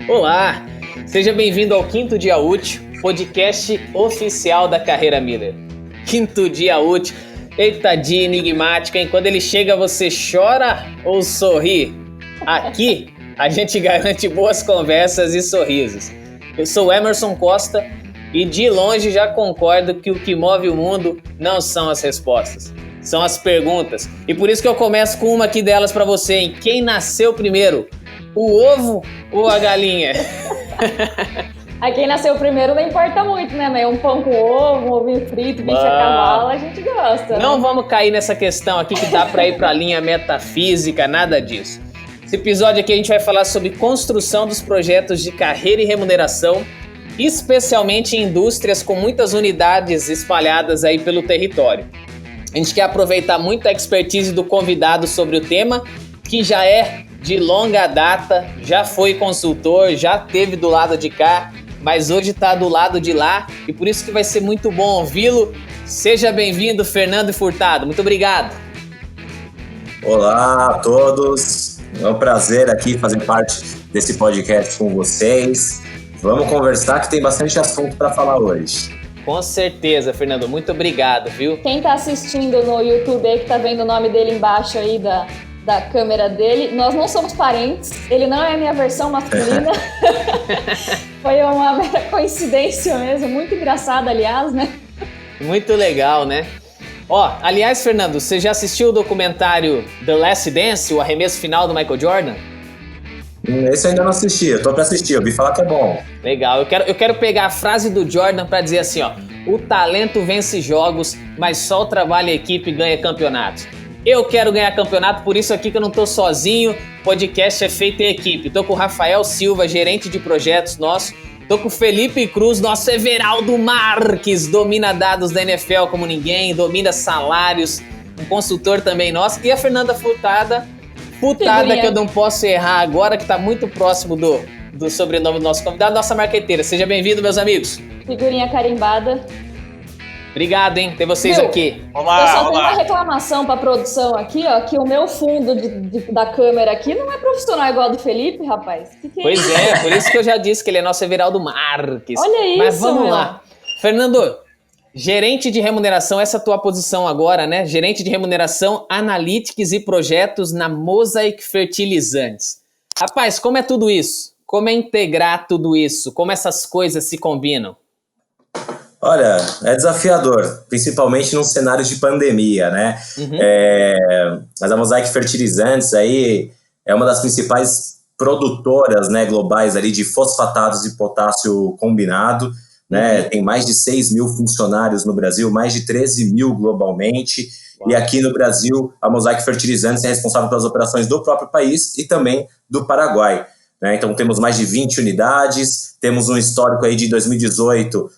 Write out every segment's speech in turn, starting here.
Olá, seja bem-vindo ao Quinto Dia Útil, podcast oficial da Carreira Miller. Quinto Dia Útil, eita dia enigmático, hein? Quando ele chega você chora ou sorri? Aqui a gente garante boas conversas e sorrisos. Eu sou o Emerson Costa e de longe já concordo que o que move o mundo não são as respostas, são as perguntas. E por isso que eu começo com uma aqui delas pra você, hein? Quem nasceu primeiro? O ovo ou a galinha? Aí quem nasceu primeiro não importa muito, né? Mas um pão com ovo, um ovinho frito, bicho a cavalo, a gente gosta. Não, né? vamos cair nessa questão aqui que dá pra ir pra linha metafísica, nada disso. Esse episódio aqui a gente vai falar sobre construção dos projetos de carreira e remuneração, especialmente em indústrias com muitas unidades espalhadas aí pelo território. A gente quer aproveitar muito a expertise do convidado sobre o tema, que já é de longa data, já foi consultor, já esteve do lado de cá, mas hoje está do lado de lá e por isso que vai ser muito bom ouvi-lo. Seja bem-vindo, Fernando Furtado. Muito obrigado. Olá a todos, é um prazer aqui fazer parte desse podcast com vocês. Vamos conversar que tem bastante assunto para falar hoje. Com certeza, Fernando. Muito obrigado, viu? Quem tá assistindo no YouTube aí, que tá vendo o nome dele embaixo aí da câmera dele, nós não somos parentes, ele não é a minha versão masculina. Foi uma mera coincidência mesmo, muito engraçado, aliás, né? Muito legal, né? Ó, aliás, Fernando, você já assistiu o documentário The Last Dance, o arremesso final do Michael Jordan? Esse eu ainda não assisti, eu tô pra assistir, eu ouvi falar que é bom. Legal, eu quero pegar a frase do Jordan pra dizer assim, ó: o talento vence jogos, mas só o trabalho em equipe ganha campeonatos. Eu quero ganhar campeonato, por isso aqui que eu não tô sozinho, podcast é feito em equipe. Tô com o Rafael Silva, gerente de projetos nosso. Tô com o Felipe Cruz, nosso Everaldo Marques, domina dados da NFL como ninguém, domina salários, um consultor também nosso. E a Fernanda Furtada, que eu não posso errar agora, que tá muito próximo do sobrenome do nosso convidado, nossa marqueteira. Seja bem-vindo, meus amigos. Figurinha carimbada. Obrigado, hein, ter vocês aqui. Olá, eu só tenho uma reclamação pra produção aqui, ó, que o meu fundo da câmera aqui não é profissional igual do Felipe, rapaz. Que pois é, por isso que eu já disse que ele é nosso Everaldo Marques. Olha isso, mas vamos lá. Fernando, gerente de remuneração, essa é a tua posição agora, né? Gerente de remuneração, analytics e projetos na Mosaic Fertilizantes. Rapaz, como é tudo isso? Como é integrar tudo isso? Como essas coisas se combinam? Olha, é desafiador, principalmente num cenário de pandemia, né? Mas a Mosaic Fertilizantes aí é uma das principais produtoras, né, globais ali de fosfatados de potássio combinado, né? Tem mais de 6 mil funcionários no Brasil, mais de 13 mil globalmente. Uau. E aqui no Brasil, a Mosaic Fertilizantes é responsável pelas operações do próprio país e também do Paraguai. Né? Então temos mais de 20 unidades, temos um histórico aí de 2018,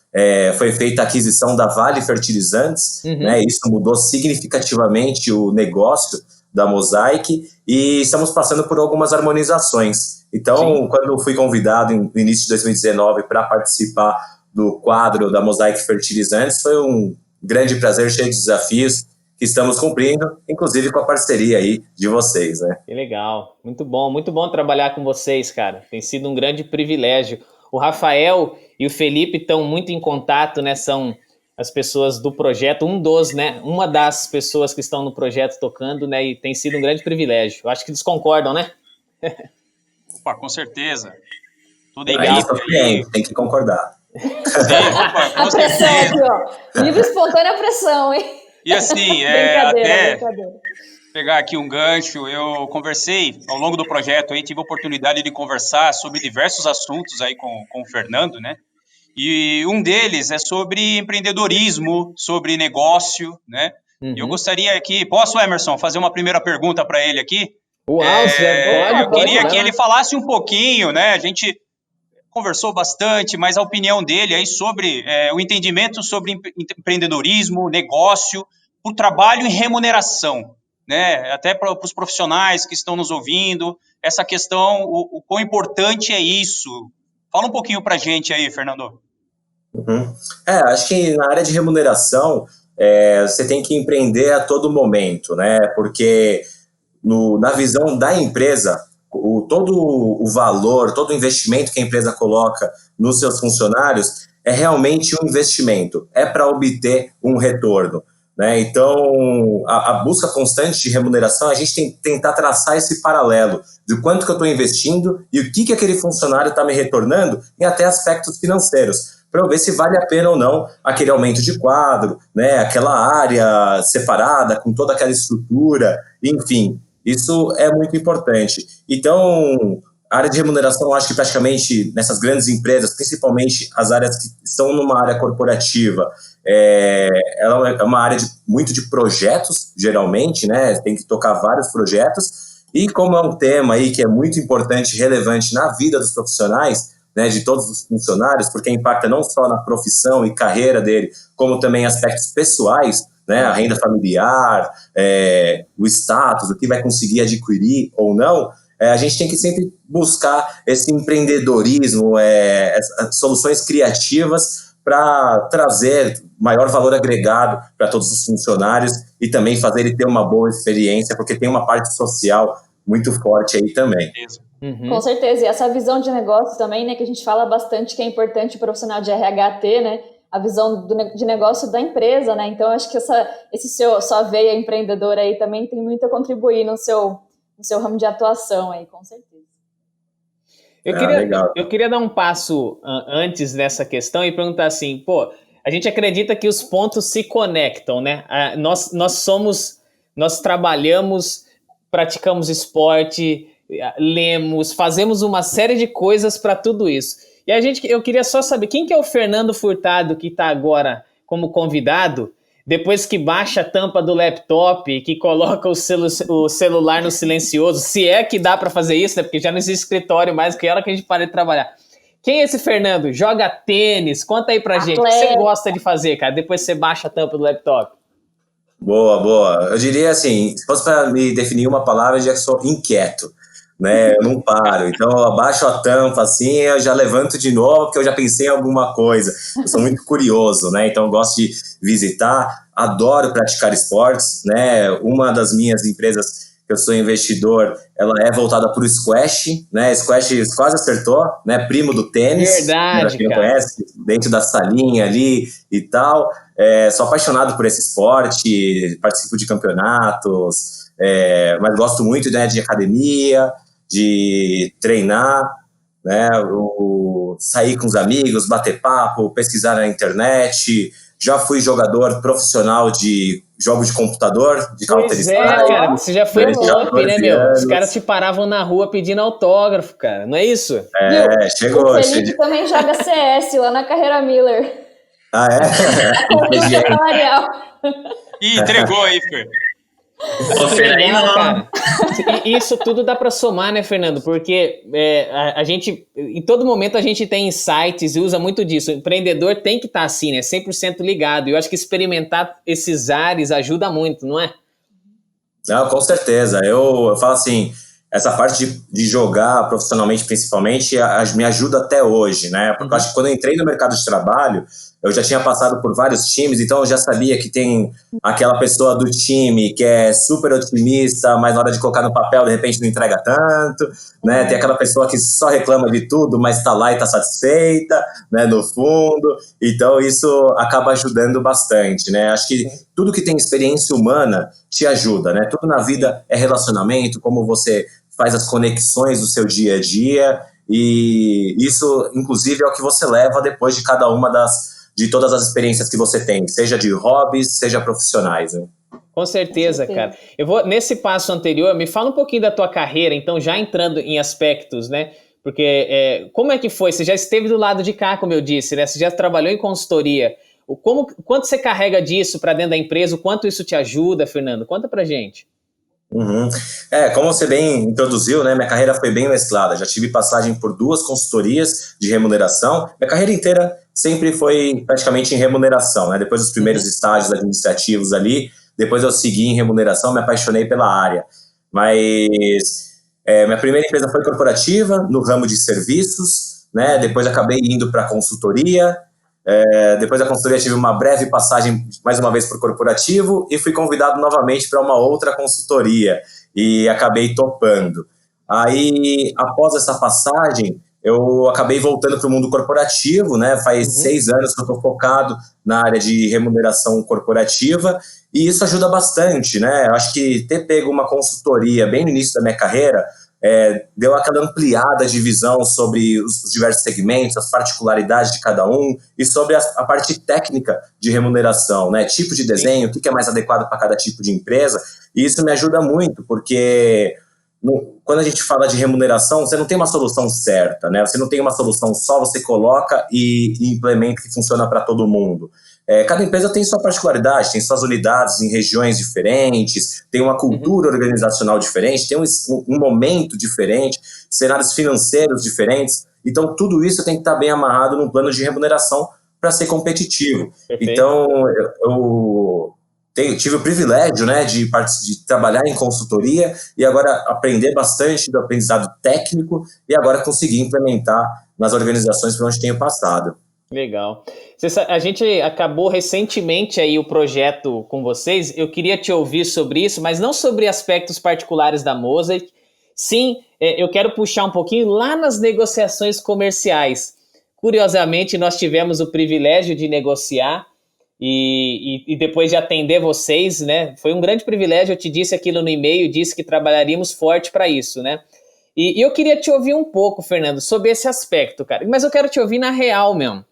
foi feita a aquisição da Vale Fertilizantes, né? Isso mudou significativamente o negócio da Mosaic e estamos passando por algumas harmonizações. Então, quando eu fui convidado no início de 2019 para participar do quadro da Mosaic Fertilizantes, foi um grande prazer, cheio de desafios, que estamos cumprindo, inclusive com a parceria aí de vocês, né? Que legal, muito bom trabalhar com vocês, cara, tem sido um grande privilégio. O Rafael e o Felipe estão muito em contato, né, são as pessoas do projeto, uma das pessoas que estão no projeto tocando, né, e tem sido um grande privilégio. Eu acho que eles concordam, né? Opa, com certeza. Tudo legal. Tem que concordar. Sim, opa, com certeza. Aqui, ó. Livre espontânea pressão, hein? E assim, brincadeira. Pegar aqui um gancho, eu conversei ao longo do projeto, aí tive a oportunidade de conversar sobre diversos assuntos aí com o Fernando, né? E um deles é sobre empreendedorismo, sobre negócio, né? E eu gostaria aqui, posso, Emerson, fazer uma primeira pergunta para ele aqui? Uau, eu queria que ele falasse um pouquinho, né? A gente conversou bastante, mas a opinião dele aí sobre o entendimento sobre empreendedorismo, negócio, o trabalho e remuneração, né? Até para os profissionais que estão nos ouvindo, essa questão, o quão importante é isso. Fala um pouquinho para a gente aí, Fernando. Acho que na área de remuneração, você tem que empreender a todo momento, né? Porque na visão da empresa, todo o valor, todo o investimento que a empresa coloca nos seus funcionários é realmente um investimento, é para obter um retorno, né? Então, a busca constante de remuneração, a gente tem que tentar traçar esse paralelo de quanto que eu estou investindo e o que aquele funcionário está me retornando em até aspectos financeiros, para eu ver se vale a pena ou não aquele aumento de quadro, né? Aquela área separada, com toda aquela estrutura, enfim, isso é muito importante. Então, a área de remuneração, eu acho que praticamente nessas grandes empresas, principalmente as áreas que estão numa área corporativa, ela é uma área muito de projetos, geralmente, né? Tem que tocar vários projetos. E como é um tema aí que é muito importante e relevante na vida dos profissionais, né, de todos os funcionários, porque impacta não só na profissão e carreira dele, como também aspectos pessoais, né, a renda familiar, o status, o que vai conseguir adquirir ou não, a gente tem que sempre buscar esse empreendedorismo, soluções criativas para trazer maior valor agregado para todos os funcionários e também fazer ele ter uma boa experiência, porque tem uma parte social muito forte aí também. Uhum. Com certeza, e essa visão de negócio também, né, que a gente fala bastante que é importante o profissional de RH ter, né, a visão de negócio da empresa, né, então acho que sua veia empreendedora aí também tem muito a contribuir no seu ramo de atuação aí, com certeza. Eu queria dar um passo antes dessa questão e perguntar assim, a gente acredita que os pontos se conectam, né, nós trabalhamos, praticamos esporte, lemos, fazemos uma série de coisas para tudo isso. E eu queria só saber, quem que é o Fernando Furtado que está agora como convidado, depois que baixa a tampa do laptop, que coloca o celular no silencioso, se é que dá para fazer isso, né? Porque já não existe escritório mais, que hora que a gente para de trabalhar. Quem é esse Fernando? Joga tênis? Conta aí pra gente, o que você gosta de fazer, cara, depois que você baixa a tampa do laptop? Boa. Eu diria assim, se fosse para me definir uma palavra, eu diria que sou inquieto, né? Eu não paro. Então, eu abaixo a tampa assim, eu já levanto de novo, porque eu já pensei em alguma coisa. Eu sou muito curioso, né? Então, eu gosto de visitar, adoro praticar esportes, né? Uma das minhas empresas que eu sou investidor, ela é voltada para o squash, né? Squash quase acertou, né? Primo do tênis. Verdade, quem conhece, dentro da salinha ali e tal. Sou apaixonado por esse esporte, participo de campeonatos, mas gosto muito, né, de academia, de treinar, né, sair com os amigos, bater papo, pesquisar na internet. Já fui jogador profissional de jogos de computador, de Counter-Strike. Cara, você já foi top, né, meu? Os caras te paravam na rua pedindo autógrafo, cara, não é isso? Chegou. O Felipe também joga CS lá na Carreira Miller. Ah, Ih, entregou aí, Fer. Cara. Isso tudo dá para somar, né, Fernando? Porque a gente, em todo momento a gente tem insights e usa muito disso. O empreendedor tem que estar assim, né, 100% ligado. E eu acho que experimentar esses ares ajuda muito, não é? Não, com certeza. Eu falo assim, essa parte de jogar profissionalmente, principalmente, me ajuda até hoje, né? Porque eu acho que quando eu entrei no mercado de trabalho, eu já tinha passado por vários times, então eu já sabia que tem aquela pessoa do time que é super otimista, mas na hora de colocar no papel, de repente não entrega tanto, né? Tem aquela pessoa que só reclama de tudo, mas está lá e está satisfeita, né, no fundo. Então isso acaba ajudando bastante, né? Acho que tudo que tem experiência humana te ajuda, né? Tudo na vida é relacionamento, como você faz as conexões do seu dia a dia, e isso, inclusive, é o que você leva depois de cada uma de todas as experiências que você tem, seja de hobbies, seja profissionais, né? Com certeza, cara. Eu vou, nesse passo anterior, me fala um pouquinho da tua carreira, então, já entrando em aspectos, né? Porque como é que foi? Você já esteve do lado de cá, como eu disse, né? Você já trabalhou em consultoria. Quanto você carrega disso para dentro da empresa? O quanto isso te ajuda, Fernando? Conta pra gente. Como você bem introduziu, né, minha carreira foi bem mesclada. Já tive passagem por 2 consultorias de remuneração. Minha carreira inteira sempre foi praticamente em remuneração, né? Depois dos primeiros estágios administrativos ali, depois eu segui em remuneração, me apaixonei pela área. Mas minha primeira empresa foi corporativa, no ramo de serviços, né? Depois acabei indo para consultoria, Depois da consultoria tive uma breve passagem mais uma vez para o corporativo e fui convidado novamente para uma outra consultoria e acabei topando. Aí, após essa passagem, eu acabei voltando para o mundo corporativo, né? Faz 6 anos que eu estou focado na área de remuneração corporativa e isso ajuda bastante, né? Eu acho que ter pego uma consultoria bem no início da minha carreira deu aquela ampliada de visão sobre os diversos segmentos, as particularidades de cada um e sobre a parte técnica de remuneração, né? Tipo de desenho, o que é mais adequado para cada tipo de empresa. E isso me ajuda muito, porque quando a gente fala de remuneração, você não tem uma solução certa, né? Você não tem uma solução só, você coloca e implementa que funciona para todo mundo. Cada empresa tem sua particularidade, tem suas unidades em regiões diferentes, tem uma cultura organizacional diferente, tem um momento diferente, cenários financeiros diferentes. Então, tudo isso tem que estar bem amarrado num plano de remuneração para ser competitivo. Perfeito. Então, eu tive o privilégio, né, de trabalhar em consultoria e agora aprender bastante do aprendizado técnico e agora conseguir implementar nas organizações por onde tenho passado. Legal. A gente acabou recentemente aí o projeto com vocês. Eu queria te ouvir sobre isso, mas não sobre aspectos particulares da Mosaic. Sim, eu quero puxar um pouquinho lá nas negociações comerciais. Curiosamente, nós tivemos o privilégio de negociar e depois de atender vocês, né? Foi um grande privilégio. Eu te disse aquilo no e-mail, disse que trabalharíamos forte para isso, né? E eu queria te ouvir um pouco, Fernando, sobre esse aspecto, cara. Mas eu quero te ouvir na real mesmo.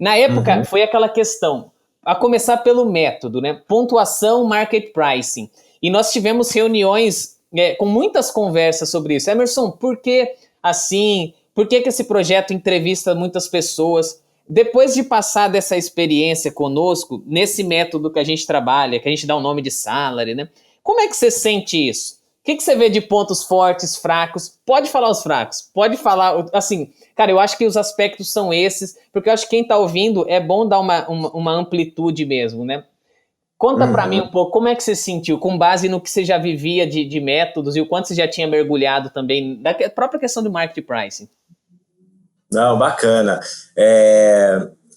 Na época, foi aquela questão, a começar pelo método, né? Pontuação, market pricing. E nós tivemos reuniões com muitas conversas sobre isso. Emerson, por que assim? Por que esse projeto entrevista muitas pessoas? Depois de passar dessa experiência conosco, nesse método que a gente trabalha, que a gente dá o nome de salary, né? Como é que você sente isso? O que você vê de pontos fortes, fracos? Pode falar os fracos, pode falar, assim, cara, eu acho que os aspectos são esses, porque eu acho que quem tá ouvindo é bom dar uma amplitude mesmo, né? Conta pra mim um pouco, como é que você sentiu, com base no que você já vivia de métodos e o quanto você já tinha mergulhado também, da própria questão do market pricing. Não, bacana.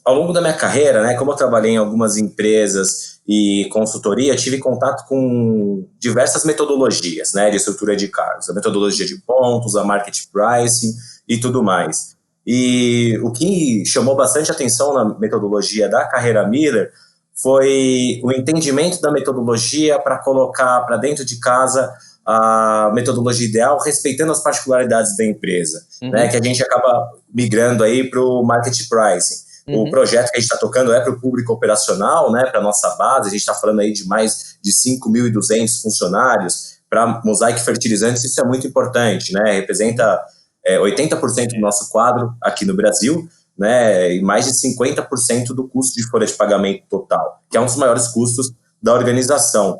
Ao longo da minha carreira, né, como eu trabalhei em algumas empresas e consultoria, tive contato com diversas metodologias, né, de estrutura de cargos, a metodologia de pontos, a market pricing e tudo mais. E o que chamou bastante atenção na metodologia da Carreira Miller foi o entendimento da metodologia para colocar para dentro de casa a metodologia ideal, respeitando as particularidades da empresa, né, que a gente acaba migrando aí para o market pricing. O projeto que a gente está tocando é para o público operacional, né, para a nossa base. A gente está falando aí de mais de 5.200 funcionários. Para Mosaic Fertilizantes, isso é muito importante, né? Representa 80% do nosso quadro aqui no Brasil, né, e mais de 50% do custo de folha de pagamento total, que é um dos maiores custos da organização.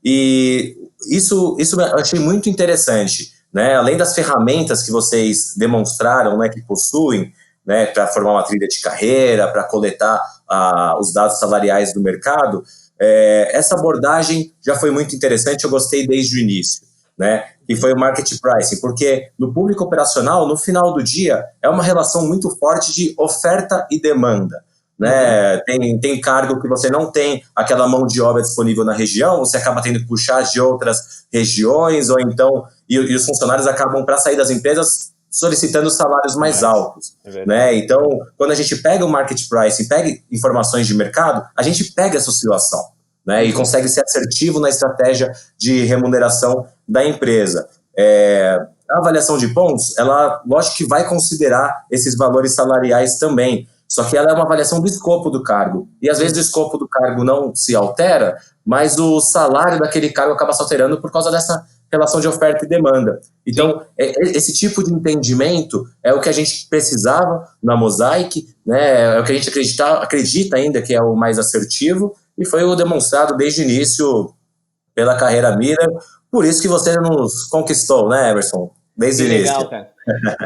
E isso eu achei muito interessante, né? Além das ferramentas que vocês demonstraram, né, que possuem, né, para formar uma trilha de carreira, para coletar os dados salariais do mercado, essa abordagem já foi muito interessante, eu gostei desde o início, né, e foi o market pricing, porque no público operacional, no final do dia, é uma relação muito forte de oferta e demanda, né? Tem cargo que você não tem aquela mão de obra disponível na região, você acaba tendo que puxar de outras regiões, ou então, e os funcionários acabam, para sair das empresas, solicitando salários mais altos, né? Então, quando a gente pega o market pricing, pega informações de mercado, a gente pega essa oscilação, né? E consegue ser assertivo na estratégia de remuneração da empresa. A avaliação de pontos, ela, lógico que vai considerar esses valores salariais também, só que ela é uma avaliação do escopo do cargo. E às vezes o escopo do cargo não se altera, mas o salário daquele cargo acaba se alterando por causa dessa relação de oferta e demanda. Então, esse tipo de entendimento é o que a gente precisava na Mosaic, né? É o que a gente acredita ainda que é o mais assertivo, e foi o demonstrado desde o início pela Carreira Miller. Por isso que você nos conquistou, né, Emerson? Desde o início. Legal, cara.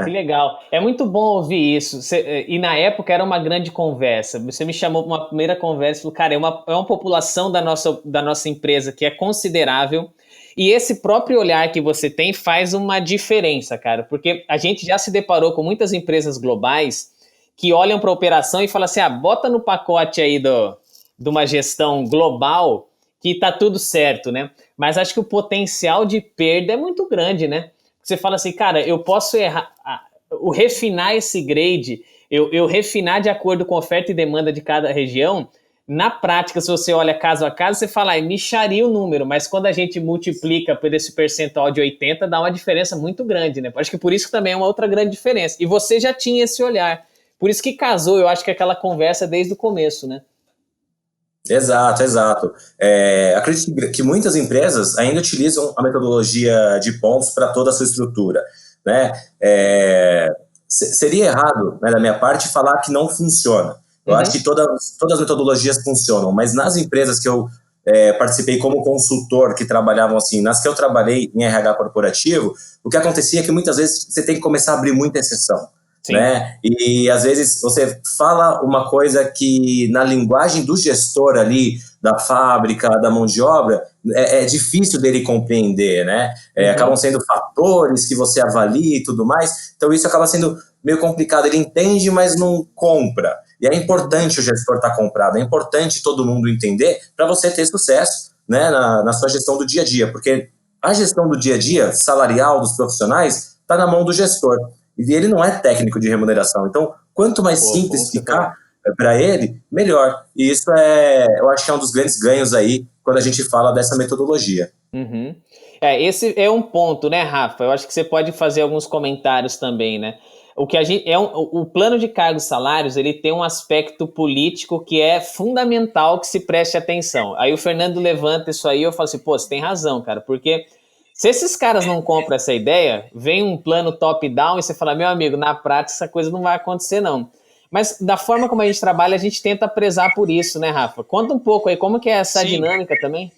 Que legal. É muito bom ouvir isso. E na época era uma grande conversa. Você me chamou para uma primeira conversa e falou, cara, é uma população da nossa empresa que é considerável. E esse próprio olhar que você tem faz uma diferença, cara, porque a gente já se deparou com muitas empresas globais que olham para a operação e falam assim, bota no pacote aí de uma gestão global que tá tudo certo, né? Mas acho que o potencial de perda é muito grande, né? Você fala assim, cara, eu posso errar, refinar esse grade, eu refinar de acordo com oferta e demanda de cada região. Na prática, se você olha caso a caso, você fala, mixaria o número, mas quando a gente multiplica por esse percentual de 80, dá uma diferença muito grande, né? Acho que por isso que também é uma outra grande diferença. E você já tinha esse olhar. Por isso que casou, eu acho que aquela conversa desde o começo, né? Exato. Acredito que muitas empresas ainda utilizam a metodologia de pontos para toda a sua estrutura, né? Seria errado, né, da minha parte, falar que não funciona. Eu acho que todas as metodologias funcionam, mas nas empresas que eu participei como consultor, que trabalhavam assim, nas que eu trabalhei em RH corporativo, o que acontecia é que muitas vezes você tem que começar a abrir muita exceção. Né? E às vezes você fala uma coisa que na linguagem do gestor ali, da fábrica, da mão de obra, é difícil dele compreender, né? Acabam sendo fatores que você avalia e tudo mais, então isso acaba sendo meio complicado, ele entende, mas não compra. E é importante o gestor estar comprado, é importante todo mundo entender para você ter sucesso, né, na sua gestão do dia a dia, porque a gestão do dia a dia, salarial dos profissionais, está na mão do gestor. E ele não é técnico de remuneração. Então, quanto mais simples ficar para ele, melhor. E isso eu acho que é um dos grandes ganhos aí quando a gente fala dessa metodologia. Esse é um ponto, né, Rafa? Eu acho que você pode fazer alguns comentários também, né? O que o plano de cargos e salários, ele tem um aspecto político que é fundamental que se preste atenção. Aí o Fernando levanta isso aí e eu falo assim, você tem razão, cara, porque se esses caras não compram essa ideia, vem um plano top-down e você fala, meu amigo, na prática essa coisa não vai acontecer, não. Mas da forma como a gente trabalha, a gente tenta prezar por isso, né, Rafa? Conta um pouco aí, como que é essa dinâmica também?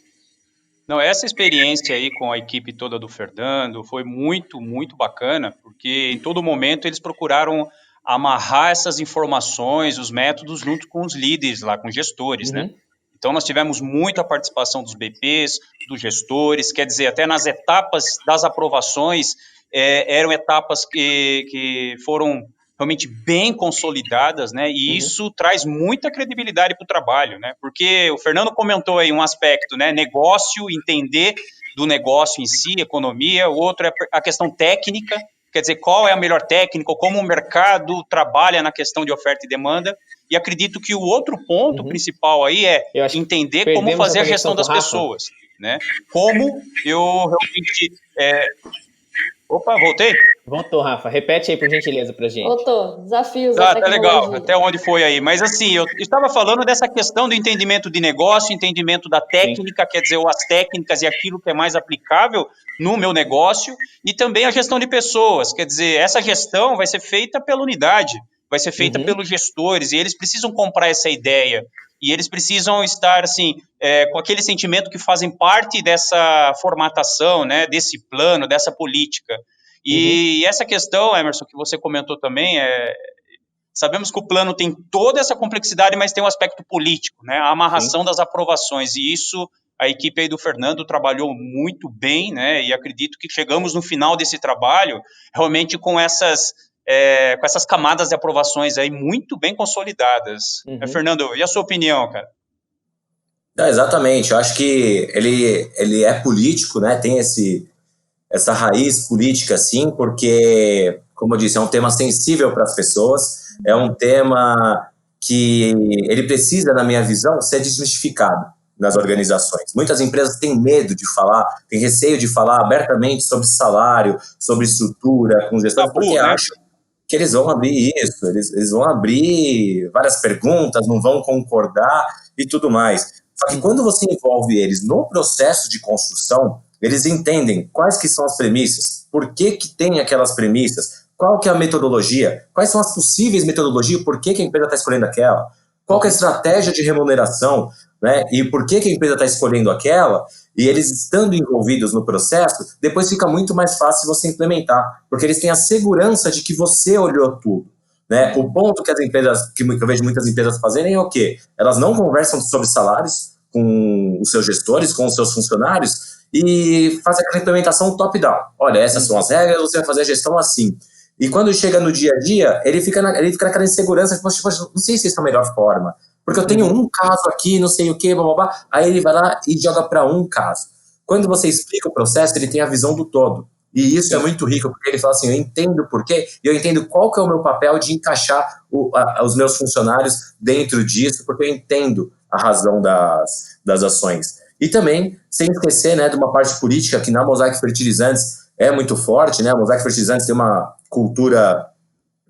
Não, essa experiência aí com a equipe toda do Fernando foi muito, muito bacana, porque em todo momento eles procuraram amarrar essas informações, os métodos, junto com os líderes lá, com os gestores, né? Então, nós tivemos muita participação dos BPs, dos gestores, quer dizer, até nas etapas das aprovações, eram etapas que foram realmente bem consolidadas, né? E isso traz muita credibilidade para o trabalho, né? Porque o Fernando comentou aí um aspecto, né? Negócio, entender do negócio em si, economia. O outro é a questão técnica, quer dizer, qual é a melhor técnica, como o mercado trabalha na questão de oferta e demanda. E acredito que o outro ponto principal aí é entender como fazer a gestão das pessoas, né? Como eu realmente... Opa, voltei? Voltou, Rafa. Repete aí, por gentileza, pra gente. Voltou. Desafios da tecnologia. Tá legal. Até onde foi aí? Mas assim, eu estava falando dessa questão do entendimento de negócio, entendimento da técnica, quer dizer, as técnicas e aquilo que é mais aplicável no meu negócio, e também a gestão de pessoas. Quer dizer, essa gestão vai ser feita pela unidade, vai ser feita pelos gestores, e eles precisam comprar essa ideia. E eles precisam estar, assim, com aquele sentimento que fazem parte dessa formatação, né, desse plano, dessa política. E essa questão, Emerson, que você comentou também, sabemos que o plano tem toda essa complexidade, mas tem um aspecto político, né, a amarração das aprovações. E isso, a equipe aí do Fernando trabalhou muito bem, né, e acredito que chegamos no final desse trabalho, realmente com essas camadas de aprovações aí muito bem consolidadas. Fernando, e a sua opinião, cara? Exatamente, eu acho que ele é político, né? Tem essa raiz política, sim, porque, como eu disse, é um tema sensível para as pessoas, é um tema que ele precisa, na minha visão, ser desmistificado nas organizações. Muitas empresas têm medo de falar, têm receio de falar abertamente sobre salário, sobre estrutura, com gestão, porque acham que eles vão abrir isso, eles vão abrir várias perguntas, não vão concordar e tudo mais. Só que quando você envolve eles no processo de construção, eles entendem quais que são as premissas, por que tem aquelas premissas, qual que é a metodologia, quais são as possíveis metodologias, por que a empresa está escolhendo aquela, qual que é a estratégia de remuneração, né, e por que a empresa está escolhendo aquela, e eles estando envolvidos no processo, depois fica muito mais fácil você implementar, porque eles têm a segurança de que você olhou tudo. Né? O ponto que as empresas, que eu vejo muitas empresas fazerem é o quê? Elas não conversam sobre salários com os seus gestores, com os seus funcionários, e fazem aquela implementação top-down. Olha, essas são as regras, você vai fazer a gestão assim. E quando chega no dia a dia, ele fica naquela insegurança, tipo, não sei se essa é a melhor forma, porque eu tenho um caso aqui, não sei o que, blá, blá, blá. Aí ele vai lá e joga para um caso. Quando você explica o processo, ele tem a visão do todo. E isso é muito rico, porque ele fala assim, eu entendo o porquê, e eu entendo qual que é o meu papel de encaixar os meus funcionários dentro disso, porque eu entendo a razão das ações. E também, sem esquecer, né, de uma parte política, que na Mosaic Fertilizantes é muito forte, né? A Mosaic Fertilizantes tem uma cultura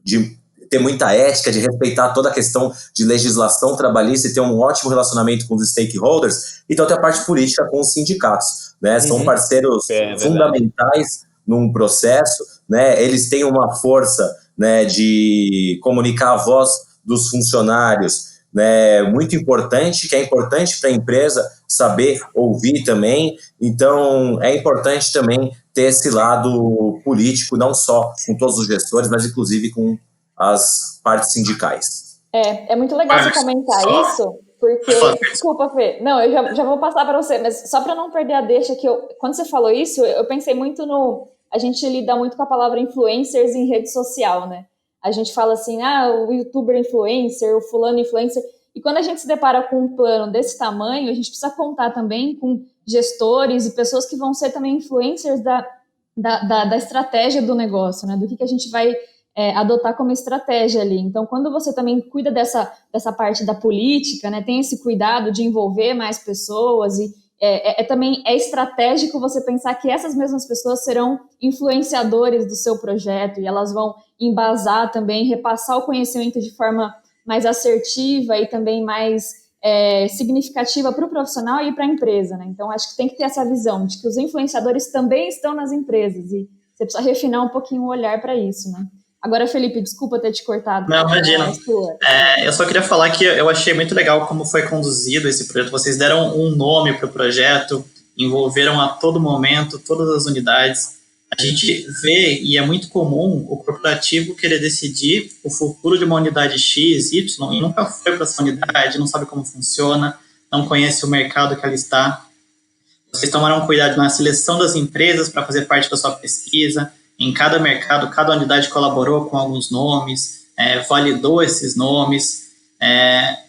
de ter muita ética, de respeitar toda a questão de legislação trabalhista e ter um ótimo relacionamento com os stakeholders. Então tem a parte política com os sindicatos, né? São parceiros fundamentais num processo, né? Eles têm uma força, né, de comunicar a voz dos funcionários, né, muito importante, que é importante para a empresa saber ouvir também. Então é importante também ter esse lado político, não só com todos os gestores, mas inclusive com as partes sindicais. É muito legal você comentar isso, porque... Desculpa, Fê. Não, eu já vou passar para você, mas só para não perder a deixa, quando você falou isso, eu pensei muito no... A gente lida muito com a palavra influencers em rede social, né? A gente fala assim, o youtuber influencer, o fulano influencer, e quando a gente se depara com um plano desse tamanho, a gente precisa contar também com gestores e pessoas que vão ser também influencers da estratégia do negócio, né? Do que a gente vai adotar como estratégia ali. Então, quando você também cuida dessa parte da política, né, tem esse cuidado de envolver mais pessoas e também é estratégico você pensar que essas mesmas pessoas serão influenciadores do seu projeto e elas vão embasar também, repassar o conhecimento de forma mais assertiva e também mais significativa para o profissional e para a empresa, né? Então, acho que tem que ter essa visão de que os influenciadores também estão nas empresas e você precisa refinar um pouquinho o olhar para isso, né? Agora, Felipe, desculpa ter te cortado. Não, imagina. Eu só queria falar que eu achei muito legal como foi conduzido esse projeto. Vocês deram um nome para o projeto, envolveram a todo momento todas as unidades. A gente vê, e é muito comum, o corporativo querer decidir o futuro de uma unidade X, Y, e nunca foi para essa unidade, não sabe como funciona, não conhece o mercado que ela está. Vocês tomaram cuidado na seleção das empresas para fazer parte da sua pesquisa. Em cada mercado, cada unidade colaborou com alguns nomes, validou esses nomes,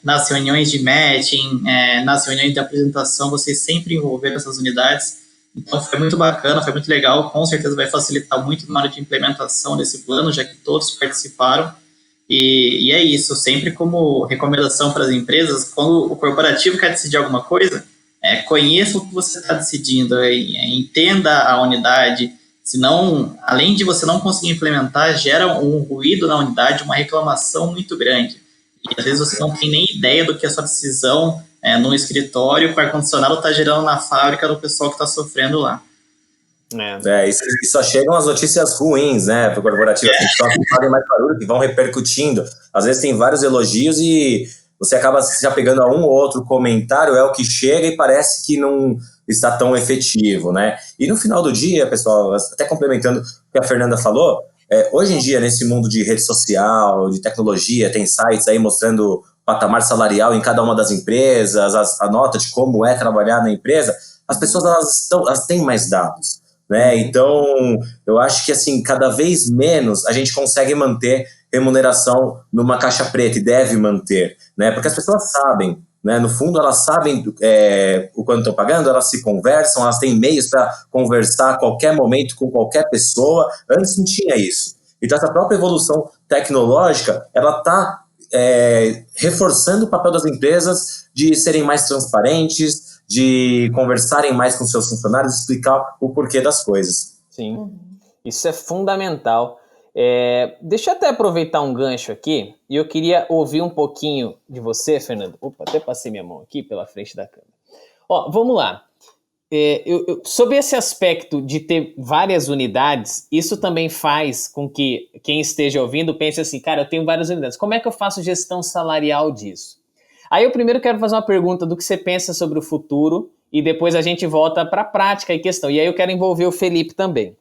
nas reuniões de matching, nas reuniões de apresentação, vocês sempre envolveram essas unidades. Então foi muito bacana, foi muito legal, com certeza vai facilitar muito na hora de implementação desse plano, já que todos participaram. E é isso, sempre como recomendação para as empresas, quando o corporativo quer decidir alguma coisa, conheça o que você está decidindo, entenda a unidade. Senão, além de você não conseguir implementar, gera um ruído na unidade, uma reclamação muito grande. E às vezes você não tem nem ideia do que a sua decisão no escritório com ar-condicionado está gerando na fábrica do pessoal que está sofrendo lá. E só chegam as notícias ruins, né, para o corporativo, assim, que fazem mais barulho, que vão repercutindo. Às vezes tem vários elogios e você acaba se apegando a um ou outro comentário, é o que chega e parece que não está tão efetivo, né? E no final do dia, pessoal, até complementando o que a Fernanda falou, hoje em dia, nesse mundo de rede social, de tecnologia, tem sites aí mostrando o patamar salarial em cada uma das empresas, a nota de como é trabalhar na empresa, as pessoas elas têm mais dados, né? Então, eu acho que assim, cada vez menos a gente consegue manter remuneração numa caixa preta e deve manter, né? Porque as pessoas sabem, né? No fundo, elas sabem o quanto estão pagando, elas se conversam, elas têm meios para conversar a qualquer momento com qualquer pessoa. Antes não tinha isso. Então, essa própria evolução tecnológica, ela está reforçando o papel das empresas de serem mais transparentes, de conversarem mais com seus funcionários, explicar o porquê das coisas. Sim, isso é fundamental. Deixa eu até aproveitar um gancho aqui, e eu queria ouvir um pouquinho de você, Fernando. Opa, até passei minha mão aqui pela frente da câmera. Vamos lá. Sobre esse aspecto de ter várias unidades, isso também faz com que quem esteja ouvindo pense assim, cara, eu tenho várias unidades, como é que eu faço gestão salarial disso? Aí eu primeiro quero fazer uma pergunta do que você pensa sobre o futuro, e depois a gente volta para a prática e questão. E aí eu quero envolver o Felipe também.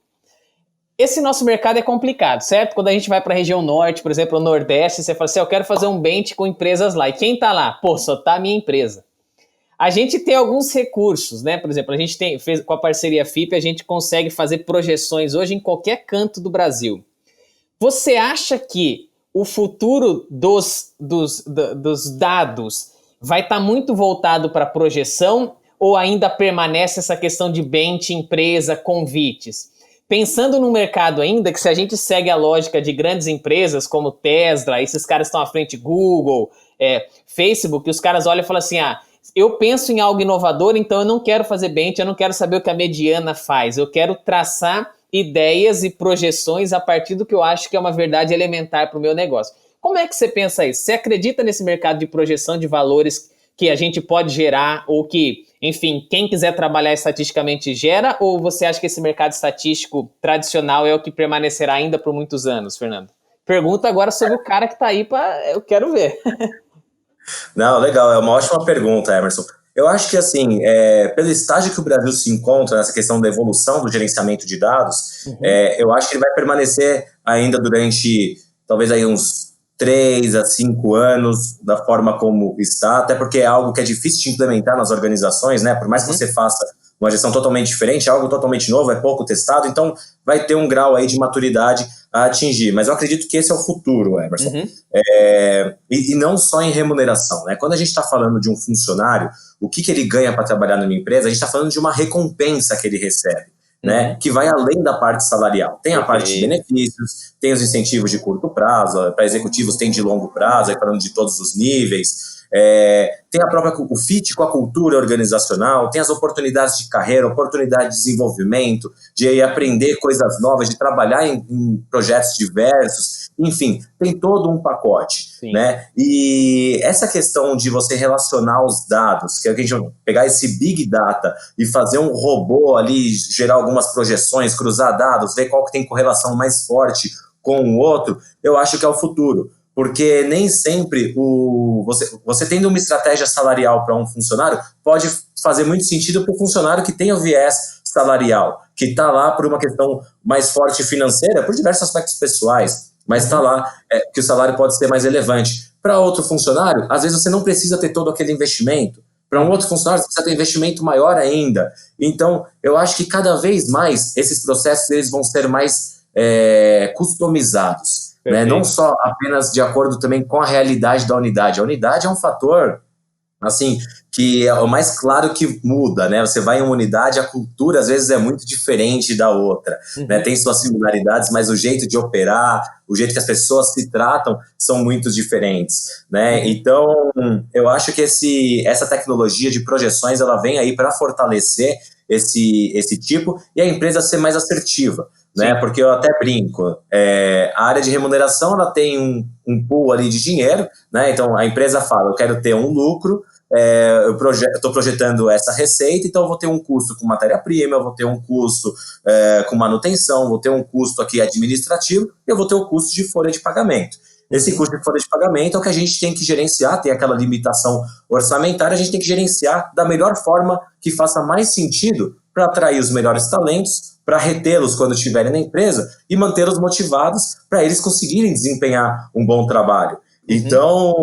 Esse nosso mercado é complicado, certo? Quando a gente vai para a região norte, por exemplo, o nordeste, você fala assim, eu quero fazer um bench com empresas lá. E quem está lá? Pô, só está a minha empresa. A gente tem alguns recursos, né? Por exemplo, a gente fez com a parceria FIP, a gente consegue fazer projeções hoje em qualquer canto do Brasil. Você acha que o futuro dos dados vai estar muito voltado para projeção ou ainda permanece essa questão de bench, empresa, convites? Pensando no mercado ainda, que se a gente segue a lógica de grandes empresas como Tesla, esses caras estão à frente, Google, Facebook, os caras olham e falam assim, eu penso em algo inovador, então eu não quero fazer bench, eu não quero saber o que a mediana faz, eu quero traçar ideias e projeções a partir do que eu acho que é uma verdade elementar para o meu negócio. Como é que você pensa isso? Você acredita nesse mercado de projeção de valores que a gente pode gerar ou que, enfim, quem quiser trabalhar estatisticamente gera, ou você acha que esse mercado estatístico tradicional é o que permanecerá ainda por muitos anos, Fernando? Pergunta agora sobre o cara que está aí eu quero ver. Não, legal, é uma ótima pergunta, Emerson. Eu acho que, assim, pelo estágio que o Brasil se encontra nessa questão da evolução do gerenciamento de dados, eu acho que ele vai permanecer ainda durante, talvez, aí uns 3 a 5 anos, da forma como está, até porque é algo que é difícil de implementar nas organizações, né? Por mais que você faça uma gestão totalmente diferente, é algo totalmente novo, é pouco testado, então vai ter um grau aí de maturidade a atingir. Mas eu acredito que esse é o futuro, Emerson. E não só em remuneração, né? Quando a gente está falando de um funcionário, o que ele ganha para trabalhar numa empresa, a gente está falando de uma recompensa que ele recebe, né? Que vai além da parte salarial. Tem a parte de benefícios, tem os incentivos de curto prazo, para executivos tem de longo prazo, aí falando de todos os níveis. Tem o fit com a cultura organizacional, tem as oportunidades de carreira, oportunidade de desenvolvimento, de aprender coisas novas, de trabalhar em projetos diversos, enfim, tem todo um pacote, né? E essa questão de você relacionar os dados, que a gente vai pegar esse Big Data e fazer um robô ali, gerar algumas projeções, cruzar dados, ver qual que tem correlação mais forte com o outro, eu acho que é o futuro. Porque nem sempre você tendo uma estratégia salarial para um funcionário pode fazer muito sentido para o funcionário que tem o viés salarial, que está lá por uma questão mais forte financeira, por diversos aspectos pessoais, mas está lá que o salário pode ser mais relevante. Para outro funcionário, às vezes você não precisa ter todo aquele investimento. Para um outro funcionário, você precisa ter investimento maior ainda. Então, eu acho que cada vez mais esses processos eles vão ser mais customizados. Né? Não só apenas de acordo também com a realidade da unidade. A unidade é um fator, assim, que é o mais claro que muda, né? Você vai em uma unidade, a cultura às vezes é muito diferente da outra, né? Tem suas similaridades, mas o jeito de operar, o jeito que as pessoas se tratam são muito diferentes, né? Então, eu acho que essa tecnologia de projeções, ela vem aí para fortalecer esse tipo e a empresa ser mais assertiva. Né? Porque eu até brinco, a área de remuneração ela tem um pool ali de dinheiro, né? Então a empresa fala, eu quero ter um lucro, eu estou projetando essa receita, então eu vou ter um custo com matéria-prima, eu vou ter um custo com manutenção, vou ter um custo aqui administrativo, e eu vou ter o custo de folha de pagamento. Esse custo de folha de pagamento é o que a gente tem que gerenciar, tem aquela limitação orçamentária, a gente tem que gerenciar da melhor forma que faça mais sentido para atrair os melhores talentos, para retê-los quando estiverem na empresa e mantê-los motivados para eles conseguirem desempenhar um bom trabalho. Então,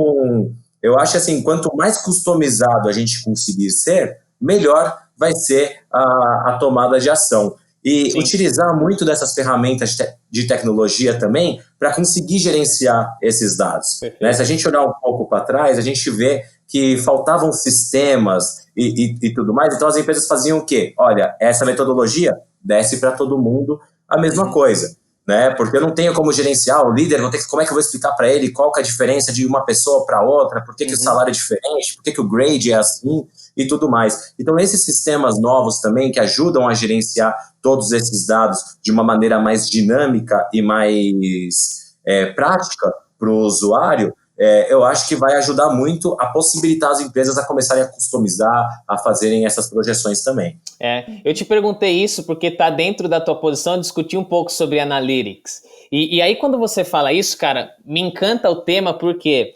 eu acho assim, quanto mais customizado a gente conseguir ser, melhor vai ser a tomada de ação. E utilizar muito dessas ferramentas de tecnologia também para conseguir gerenciar esses dados. Né? Se a gente olhar um pouco para trás, a gente vê que faltavam sistemas e tudo mais, então as empresas faziam o quê? Olha, essa metodologia desce para todo mundo a mesma coisa, né? Porque eu não tenho como gerenciar o líder, como é que eu vou explicar para ele qual que é a diferença de uma pessoa para outra, por que o salário é diferente, por que o grade é assim e tudo mais. Então esses sistemas novos também que ajudam a gerenciar todos esses dados de uma maneira mais dinâmica e mais prática para o usuário, eu acho que vai ajudar muito a possibilitar as empresas a começarem a customizar, a fazerem essas projeções também. Eu te perguntei isso porque está dentro da tua posição discutir um pouco sobre analytics. E aí quando você fala isso, cara, me encanta o tema porque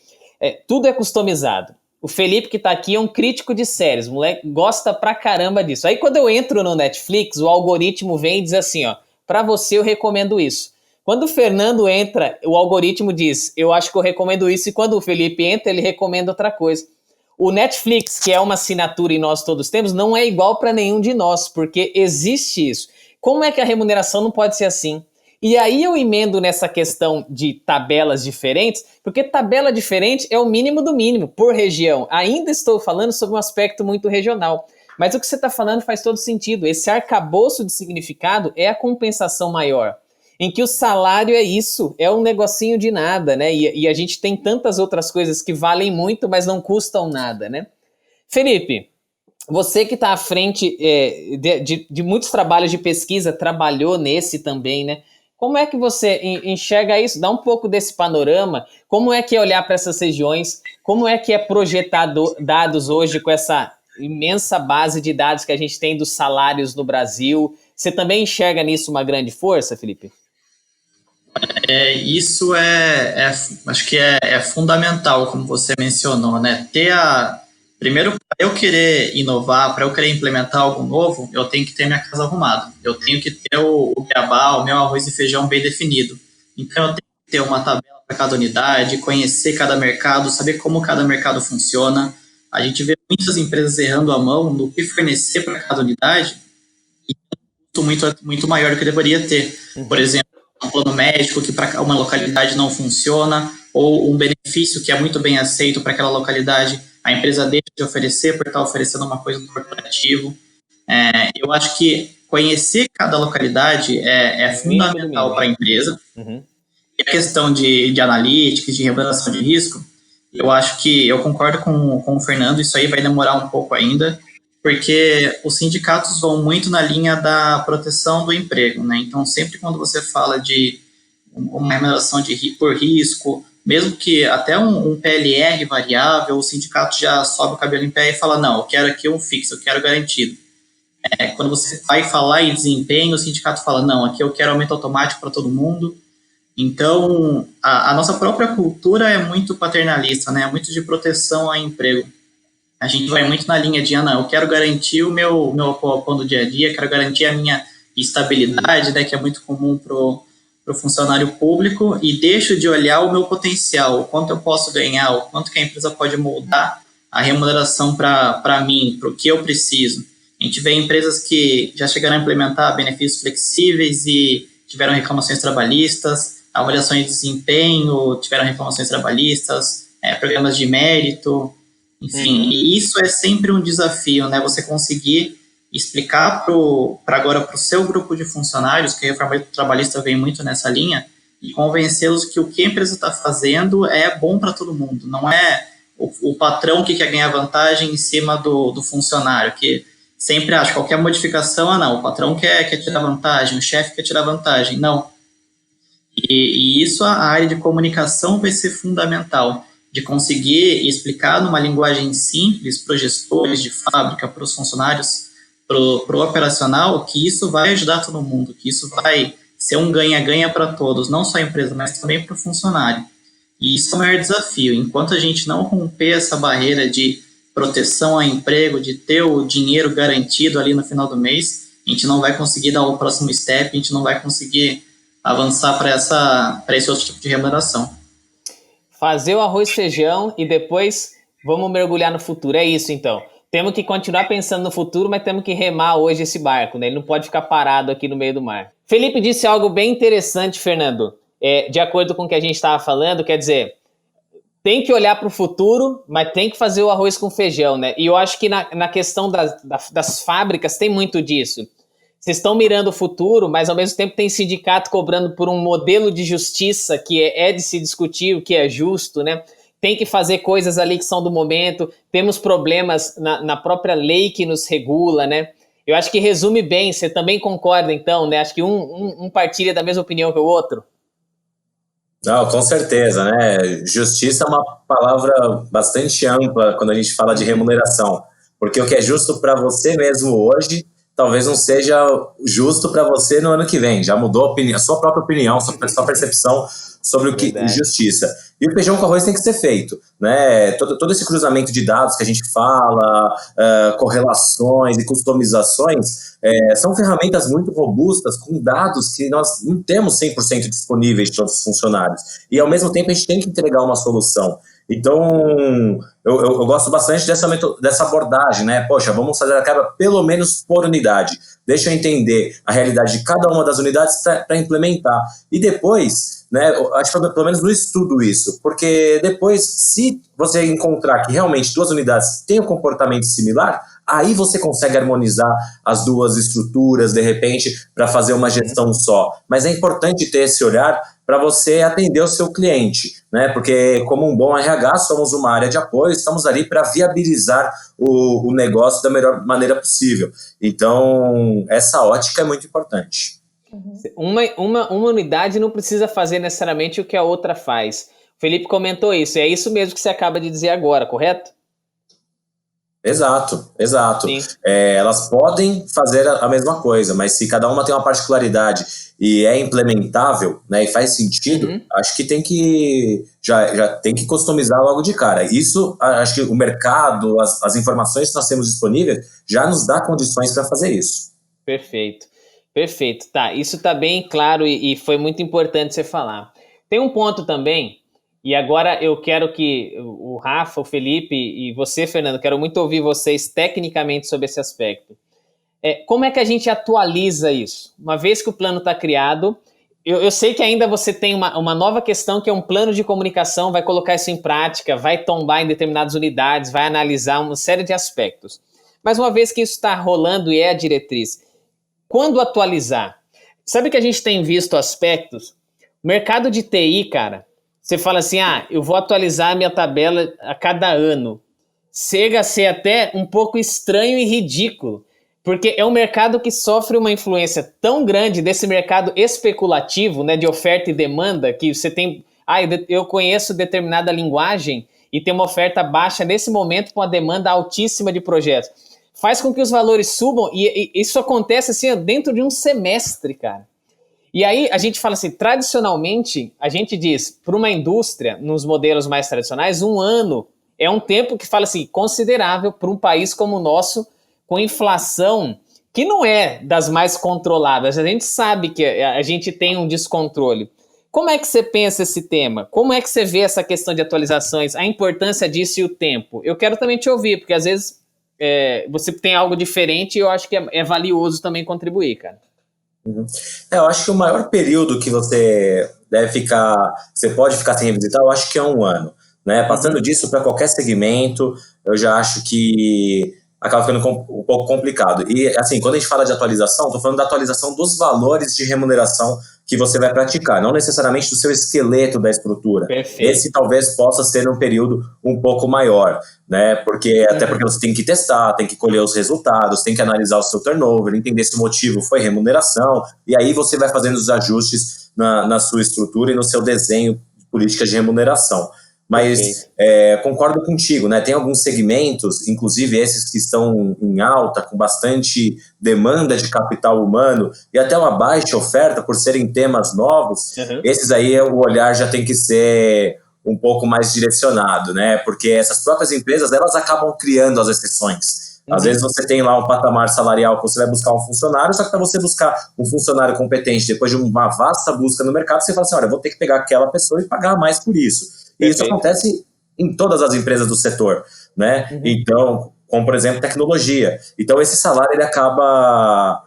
tudo é customizado. O Felipe que está aqui é um crítico de séries, o moleque gosta pra caramba disso. Aí quando eu entro no Netflix, o algoritmo vem e diz assim, pra você eu recomendo isso. Quando o Fernando entra, o algoritmo diz, eu acho que eu recomendo isso, e quando o Felipe entra, ele recomenda outra coisa. O Netflix, que é uma assinatura e nós todos temos, não é igual para nenhum de nós, porque existe isso. Como é que a remuneração não pode ser assim? E aí eu emendo nessa questão de tabelas diferentes, porque tabela diferente é o mínimo do mínimo por região. Ainda estou falando sobre um aspecto muito regional. Mas o que você está falando faz todo sentido. Esse arcabouço de significado é a compensação maior, em que o salário é isso, é um negocinho de nada, né? E a gente tem tantas outras coisas que valem muito, mas não custam nada, né? Felipe, você que está à frente de muitos trabalhos de pesquisa, trabalhou nesse também, né? Como é que você enxerga isso? Dá um pouco desse panorama. Como é que é olhar para essas regiões? Como é que é projetar dados hoje com essa imensa base de dados que a gente tem dos salários no Brasil? Você também enxerga nisso uma grande força, Felipe? Isso acho que é fundamental, como você mencionou, né? Primeiro, para eu querer inovar, para eu querer implementar algo novo, eu tenho que ter minha casa arrumada. Eu tenho que ter o beabá, o meu arroz e feijão bem definido. Então, eu tenho que ter uma tabela para cada unidade, conhecer cada mercado, saber como cada mercado funciona. A gente vê muitas empresas errando a mão no que fornecer para cada unidade e um custo muito maior do que deveria ter. Por exemplo, um plano médico que para uma localidade não funciona, ou um benefício que é muito bem aceito para aquela localidade, a empresa deixa de oferecer por estar oferecendo uma coisa no corporativo. Eu acho que conhecer cada localidade é fundamental para a empresa. Uhum. E a questão de analytics, de remuneração de risco, eu acho que eu concordo com o Fernando, isso aí vai demorar um pouco ainda, porque os sindicatos vão muito na linha da proteção do emprego, né? Então, sempre quando você fala de uma remuneração por risco, mesmo que até um PLR variável, o sindicato já sobe o cabelo em pé e fala, não, eu quero aqui um fixo, eu quero garantido. Quando você vai falar em desempenho, o sindicato fala, não, aqui eu quero aumento automático para todo mundo. Então, a nossa própria cultura é muito paternalista, né? Muito de proteção ao emprego. A gente vai muito na linha de, não, eu quero garantir o meu pão do dia a dia, quero garantir a minha estabilidade, né, que é muito comum pro funcionário público, e deixo de olhar o meu potencial, o quanto eu posso ganhar, o quanto que a empresa pode moldar a remuneração para mim, para o que eu preciso. A gente vê empresas que já chegaram a implementar benefícios flexíveis e tiveram reclamações trabalhistas, avaliações de desempenho, tiveram reclamações trabalhistas, programas de mérito, enfim, e isso é sempre um desafio, né? Você conseguir explicar agora para o seu grupo de funcionários, que a reforma trabalhista vem muito nessa linha, e convencê-los que o que a empresa está fazendo é bom para todo mundo, não é o patrão que quer ganhar vantagem em cima do funcionário, que sempre acha qualquer modificação, não, o patrão quer tirar vantagem, o chefe quer tirar vantagem, não. E isso, a área de comunicação vai ser fundamental, de conseguir explicar numa linguagem simples para os gestores de fábrica, para os funcionários, para o operacional, que isso vai ajudar todo mundo, que isso vai ser um ganha-ganha para todos, não só a empresa, mas também para o funcionário. E isso é o maior desafio. Enquanto a gente não romper essa barreira de proteção ao emprego, de ter o dinheiro garantido ali no final do mês, a gente não vai conseguir dar o próximo step, a gente não vai conseguir avançar para esse outro tipo de remuneração. Fazer o arroz e feijão e depois vamos mergulhar no futuro. É isso, então. Temos que continuar pensando no futuro, mas temos que remar hoje esse barco, né? Ele não pode ficar parado aqui no meio do mar. Felipe disse algo bem interessante, Fernando. De acordo com o que a gente estava falando, quer dizer, tem que olhar para o futuro, mas tem que fazer o arroz com feijão, né? E eu acho que na questão das fábricas tem muito disso. Vocês estão mirando o futuro, mas ao mesmo tempo tem sindicato cobrando por um modelo de justiça que é de se discutir, o que é justo, né? Tem que fazer coisas ali que são do momento, temos problemas na própria lei que nos regula, né? Eu acho que resume bem, você também concorda então, né? Acho que um partilha da mesma opinião que o outro. Não, com certeza, né? Justiça é uma palavra bastante ampla quando a gente fala de remuneração, porque o que é justo para você mesmo hoje talvez não seja justo para você no ano que vem. Já mudou a sua própria opinião, sua percepção sobre o que é justiça. E o feijão com arroz tem que ser feito, né? Todo esse cruzamento de dados que a gente fala, correlações e customizações, são ferramentas muito robustas com dados que nós não temos 100% disponíveis de todos os funcionários. E, ao mesmo tempo, a gente tem que entregar uma solução. Então, eu gosto bastante dessa abordagem, né? Poxa, vamos fazer a quebra pelo menos por unidade. deixa eu entender a realidade de cada uma das unidades para implementar. E depois, né, acho que pelo menos no estudo isso, porque depois, se você encontrar que realmente 2 unidades têm um comportamento similar, aí você consegue harmonizar as 2 estruturas, de repente, para fazer uma gestão só. Mas é importante ter esse olhar para você atender o seu cliente, né? Porque como um bom RH, somos uma área de apoio, estamos ali para viabilizar o negócio da melhor maneira possível. Então, essa ótica é muito importante. Uma unidade não precisa fazer necessariamente o que a outra faz. O Felipe comentou isso, e é isso mesmo que você acaba de dizer agora, correto? Exato. Elas podem fazer a mesma coisa, mas se cada uma tem uma particularidade e é implementável, né, e faz sentido, acho que já tem que customizar logo de cara. Isso, acho que o mercado, as informações que nós temos disponíveis, já nos dá condições para fazer isso. Perfeito. Tá, isso está bem claro e foi muito importante você falar. Tem um ponto também. E agora eu quero que o Rafa, o Felipe e você, Fernando, quero muito ouvir vocês tecnicamente sobre esse aspecto. Como é que a gente atualiza isso? Uma vez que o plano está criado, eu sei que ainda você tem uma nova questão que é um plano de comunicação, vai colocar isso em prática, vai tombar em determinadas unidades, vai analisar uma série de aspectos. Mas uma vez que isso está rolando e é a diretriz, quando atualizar? Sabe que a gente tem visto aspectos? O mercado de TI, cara, você fala assim, eu vou atualizar a minha tabela a cada ano. Chega a ser até um pouco estranho e ridículo, porque é um mercado que sofre uma influência tão grande desse mercado especulativo, né, de oferta e demanda, que você tem... eu conheço determinada linguagem e tem uma oferta baixa nesse momento com a demanda altíssima de projetos. Faz com que os valores subam e isso acontece assim dentro de um semestre, cara. E aí a gente fala assim, tradicionalmente, a gente diz, para uma indústria, nos modelos mais tradicionais, 1 ano é um tempo que fala assim, considerável para um país como o nosso, com inflação que não é das mais controladas. A gente sabe que a gente tem um descontrole. Como é que você pensa esse tema? Como é que você vê essa questão de atualizações, a importância disso e o tempo? Eu quero também te ouvir, porque às vezes você tem algo diferente e eu acho que é valioso também contribuir, cara. Eu acho que o maior período que você pode ficar sem revisitar, eu acho que é 1 ano, né? Passando disso para qualquer segmento, eu já acho que acaba ficando um pouco complicado. E assim, quando a gente fala de atualização, estou falando da atualização dos valores de remuneração que você vai praticar, não necessariamente do seu esqueleto da estrutura. Perfeito. Esse talvez possa ser um período um pouco maior, né? Até porque você tem que testar, tem que colher os resultados, tem que analisar o seu turnover, entender se o motivo foi remuneração, e aí você vai fazendo os ajustes na sua estrutura e no seu desenho de políticas de remuneração. Mas concordo contigo, né? Tem alguns segmentos, inclusive esses que estão em alta, com bastante demanda de capital humano e até uma baixa oferta por serem temas novos. Esses aí o olhar já tem que ser um pouco mais direcionado, né? Porque essas próprias empresas, elas acabam criando as exceções. Às vezes você tem lá um patamar salarial que você vai buscar um funcionário, só que para você buscar um funcionário competente, depois de uma vasta busca no mercado, você fala assim, olha, eu vou ter que pegar aquela pessoa e pagar mais por isso. E isso acontece em todas as empresas do setor, né? Então, como por exemplo, tecnologia. Então, esse salário ele acaba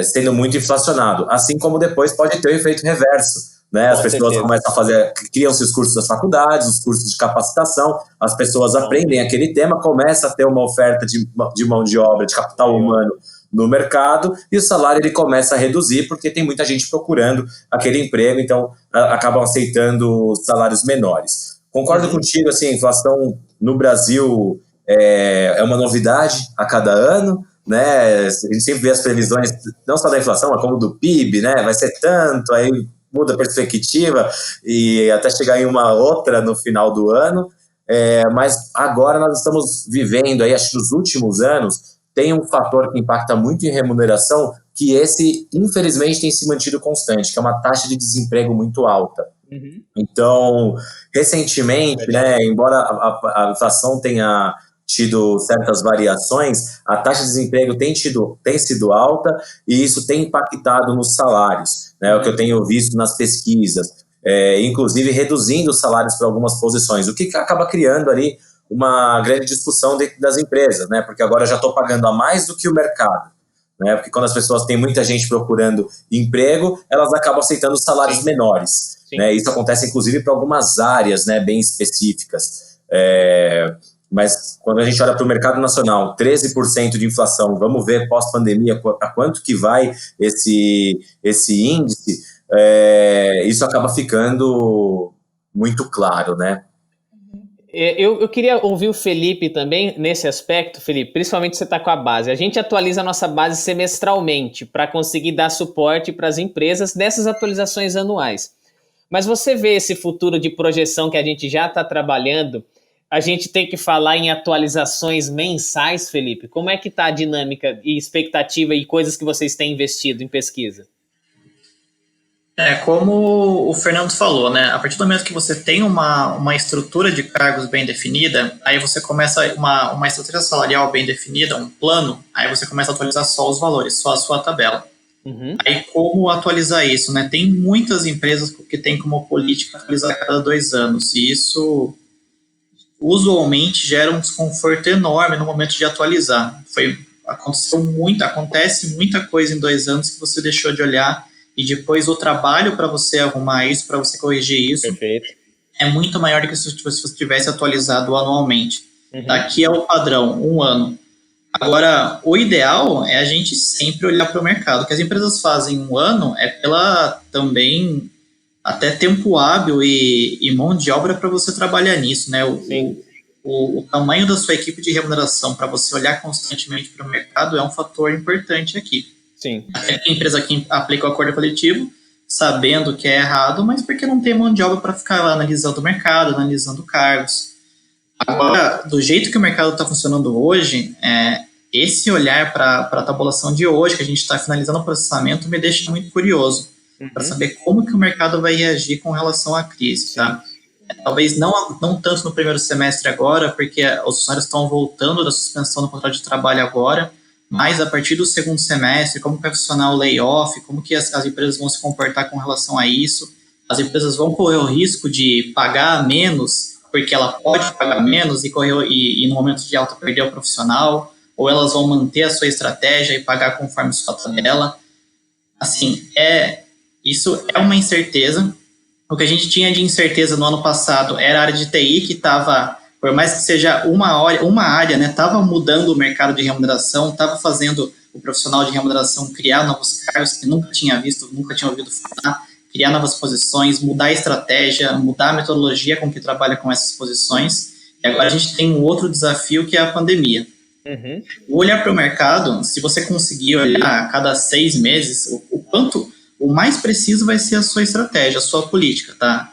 sendo muito inflacionado, assim como depois pode ter o efeito reverso, né? As pessoas começam a criam-se os cursos das faculdades, os cursos de capacitação, as pessoas aprendem aquele tema, começa a ter uma oferta de mão de obra, de capital humano no mercado, e o salário ele começa a reduzir, porque tem muita gente procurando aquele emprego, então acabam aceitando salários menores. Concordo contigo, assim, a inflação no Brasil é uma novidade a cada ano, né? A gente sempre vê as previsões, não só da inflação, mas como do PIB, né? Vai ser tanto, aí muda a perspectiva, e até chegar em uma outra no final do ano, mas agora nós estamos vivendo, aí, acho que nos últimos anos, tem um fator que impacta muito em remuneração, que esse, infelizmente, tem se mantido constante, que é uma taxa de desemprego muito alta. Então, recentemente, né, embora a inflação tenha tido certas variações, a taxa de desemprego tem sido alta e isso tem impactado nos salários, né, o que eu tenho visto nas pesquisas, inclusive reduzindo os salários para algumas posições, o que acaba criando ali uma grande discussão dentro das empresas, né? Porque agora eu já estou pagando a mais do que o mercado. né? Porque quando as pessoas têm muita gente procurando emprego, elas acabam aceitando salários menores. Né? Isso acontece, inclusive, para algumas áreas, né, bem específicas. Mas quando a gente olha para o mercado nacional, 13% de inflação, vamos ver pós-pandemia a quanto que vai esse índice, isso acaba ficando muito claro, né? Eu queria ouvir o Felipe também nesse aspecto, Felipe, principalmente você está com a base. A gente atualiza a nossa base semestralmente para conseguir dar suporte para as empresas nessas atualizações anuais. Mas você vê esse futuro de projeção que a gente já está trabalhando, a gente tem que falar em atualizações mensais, Felipe? Como é que está a dinâmica e expectativa e coisas que vocês têm investido em pesquisa? Como o Fernando falou, né? A partir do momento que você tem uma estrutura de cargos bem definida, aí você começa uma estrutura salarial bem definida, um plano, aí você começa a atualizar só os valores, só a sua tabela. Uhum. Aí como atualizar isso, né? Tem muitas empresas que têm como política atualizar a cada 2 anos, e isso usualmente gera um desconforto enorme no momento de atualizar. Acontece muita coisa em 2 anos que você deixou de olhar, e depois o trabalho para você arrumar isso, para você corrigir isso, perfeito, é muito maior do que se você tivesse atualizado anualmente. Uhum. Aqui é o padrão, 1 ano. Agora, o ideal é a gente sempre olhar para o mercado. O que as empresas fazem 1 ano é pela também até tempo hábil e mão de obra para você trabalhar nisso, né? O tamanho da sua equipe de remuneração para você olhar constantemente para o mercado é um fator importante aqui. Sim. A empresa que aplica o acordo coletivo, sabendo que é errado, mas porque não tem mão de obra para ficar lá analisando o mercado, analisando cargos. Agora, do jeito que o mercado está funcionando hoje, esse olhar para a tabulação de hoje, que a gente está finalizando o processamento, me deixa muito curioso para saber como que o mercado vai reagir com relação à crise. Tá? Talvez não tanto no primeiro semestre agora, porque os funcionários estão voltando da suspensão do contrato de trabalho agora, mas a partir do segundo semestre, como que vai funcionar o layoff, como que as empresas vão se comportar com relação a isso. As empresas vão correr o risco de pagar menos, porque ela pode pagar menos e no momento de alta perder o profissional, ou elas vão manter a sua estratégia e pagar conforme sua tabela. Assim, isso é uma incerteza. O que a gente tinha de incerteza no ano passado era a área de TI, que estava, por mais que seja uma área, né, estava mudando o mercado de remuneração, estava fazendo o profissional de remuneração criar novos cargos que nunca tinha visto, nunca tinha ouvido falar, criar novas posições, mudar a estratégia, mudar a metodologia com que trabalha com essas posições. E agora a gente tem um outro desafio, que é a pandemia. Uhum. O olhar para o mercado, se você conseguir olhar a cada 6 meses, o mais preciso vai ser a sua estratégia, a sua política, tá?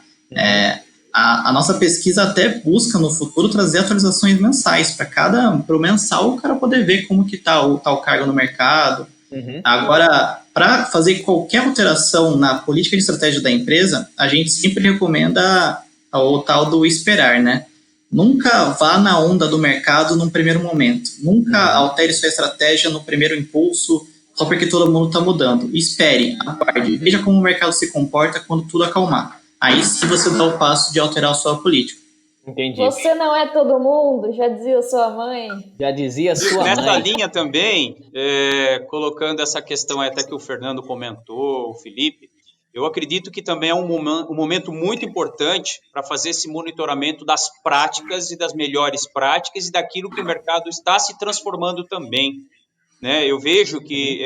A nossa pesquisa até busca no futuro trazer atualizações mensais para o mensal o cara poder ver como que tá o cargo no mercado. Uhum. Agora, para fazer qualquer alteração na política de estratégia da empresa, a gente sempre recomenda o tal do esperar, né? Nunca vá na onda do mercado num primeiro momento. Nunca altere sua estratégia no primeiro impulso, só porque todo mundo está mudando. Espere, aguarde, veja como o mercado se comporta quando tudo acalmar. Aí sim você dá o passo de alterar a sua política. Entendi. Você não é todo mundo, já dizia sua mãe. Já dizia sua mãe. Nessa linha também, colocando essa questão até que o Fernando comentou, o Felipe, eu acredito que também é um momento muito importante para fazer esse monitoramento das práticas e das melhores práticas e daquilo que o mercado está se transformando também. Né? Eu vejo que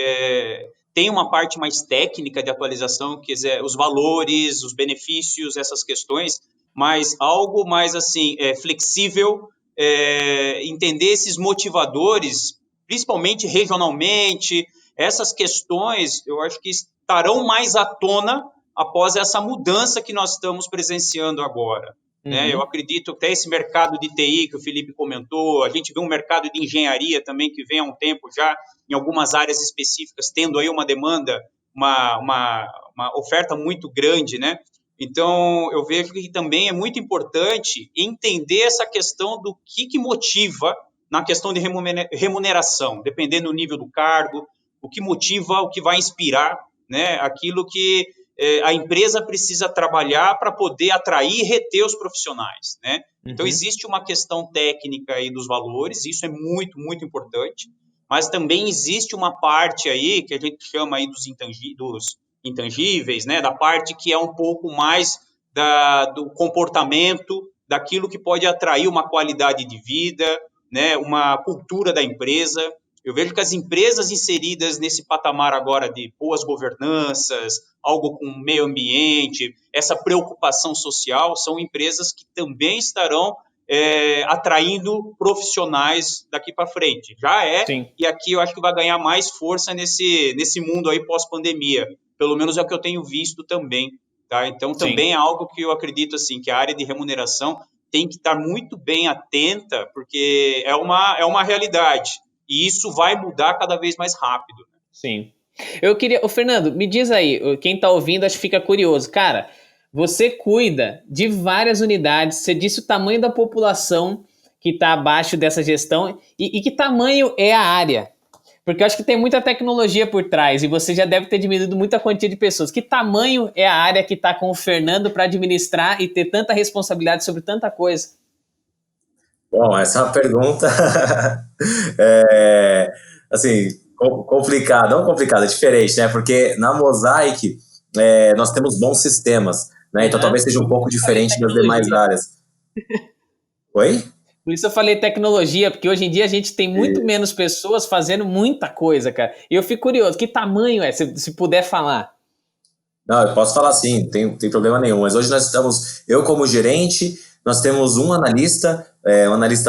tem uma parte mais técnica de atualização, que é os valores, os benefícios, essas questões, mas algo mais assim flexível, entender esses motivadores, principalmente regionalmente, essas questões eu acho que estarão mais à tona após essa mudança que nós estamos presenciando agora. Né? Eu acredito que até esse mercado de TI que o Felipe comentou, a gente vê um mercado de engenharia também que vem há um tempo já, em algumas áreas específicas, tendo aí uma demanda, uma oferta muito grande, né? Então, eu vejo que também é muito importante entender essa questão do que motiva na questão de remuneração, dependendo do nível do cargo, o que motiva, o que vai inspirar, né? Aquilo que a empresa precisa trabalhar para poder atrair e reter os profissionais, né? Então, existe uma questão técnica aí dos valores, isso é muito, muito importante, mas também existe uma parte aí que a gente chama aí dos intangíveis, né, da parte que é um pouco mais do comportamento, daquilo que pode atrair uma qualidade de vida, né, uma cultura da empresa. Eu vejo que as empresas inseridas nesse patamar agora de boas governanças, algo com meio ambiente, essa preocupação social, são empresas que também estarão atraindo profissionais daqui para frente. Já é, Sim. E aqui eu acho que vai ganhar mais força nesse mundo aí pós-pandemia. Pelo menos é o que eu tenho visto também. Tá? Então, também Sim. é algo que eu acredito assim, que a área de remuneração tem que estar muito bem atenta, porque é uma realidade. E isso vai mudar cada vez mais rápido. Sim. Eu queria... Ô, Fernando, me diz aí, quem está ouvindo acho que fica curioso. Cara, você cuida de várias unidades, você disse o tamanho da população que está abaixo dessa gestão e que tamanho é a área? Porque eu acho que tem muita tecnologia por trás e você já deve ter diminuído muita quantia de pessoas. Que tamanho é a área que está com o Fernando para administrar e ter tanta responsabilidade sobre tanta coisa? Bom, essa é uma pergunta assim, complicada, não complicada, é diferente, né? Porque na Mosaic nós temos bons sistemas, né? Então talvez seja um pouco diferente das demais áreas. Oi? Por isso eu falei tecnologia, porque hoje em dia a gente tem muito menos pessoas fazendo muita coisa, cara. E eu fico curioso, que tamanho é, se puder falar? Não, eu posso falar sim, não tem problema nenhum. Mas hoje nós estamos, eu como gerente, nós temos um analista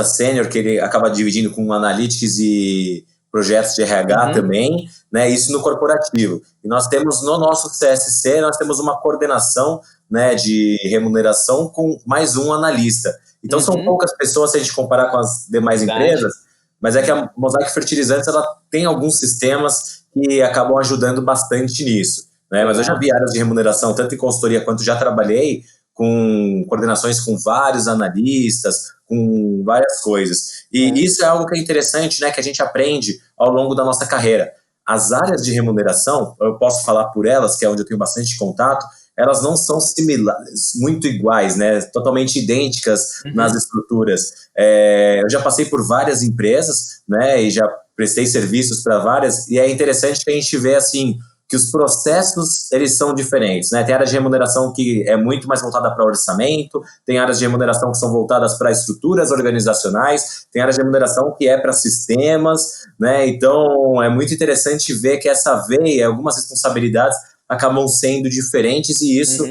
sênior, que ele acaba dividindo com analytics e projetos de RH também, né? Isso no corporativo. E nós temos no nosso CSC, nós temos uma coordenação, né, de remuneração com mais um analista. Então são poucas pessoas se a gente comparar com as demais empresas, mas é que a Mosaic Fertilizantes ela tem alguns sistemas que acabam ajudando bastante nisso, né? Mas eu já vi áreas de remuneração, tanto em consultoria quanto já trabalhei com coordenações com vários analistas, com várias coisas. E isso é algo que é interessante, né, que a gente aprende ao longo da nossa carreira. As áreas de remuneração, eu posso falar por elas, que é onde eu tenho bastante contato, elas não são similares, muito iguais, né? Totalmente idênticas nas estruturas. Eu já passei por várias empresas, né? E já prestei serviços para várias, e é interessante que a gente vê, assim, que os processos, eles são diferentes, né? Tem áreas de remuneração que é muito mais voltada para orçamento, tem áreas de remuneração que são voltadas para estruturas organizacionais, tem áreas de remuneração que é para sistemas, né? Então, é muito interessante ver que essa veia, algumas responsabilidades acabam sendo diferentes e isso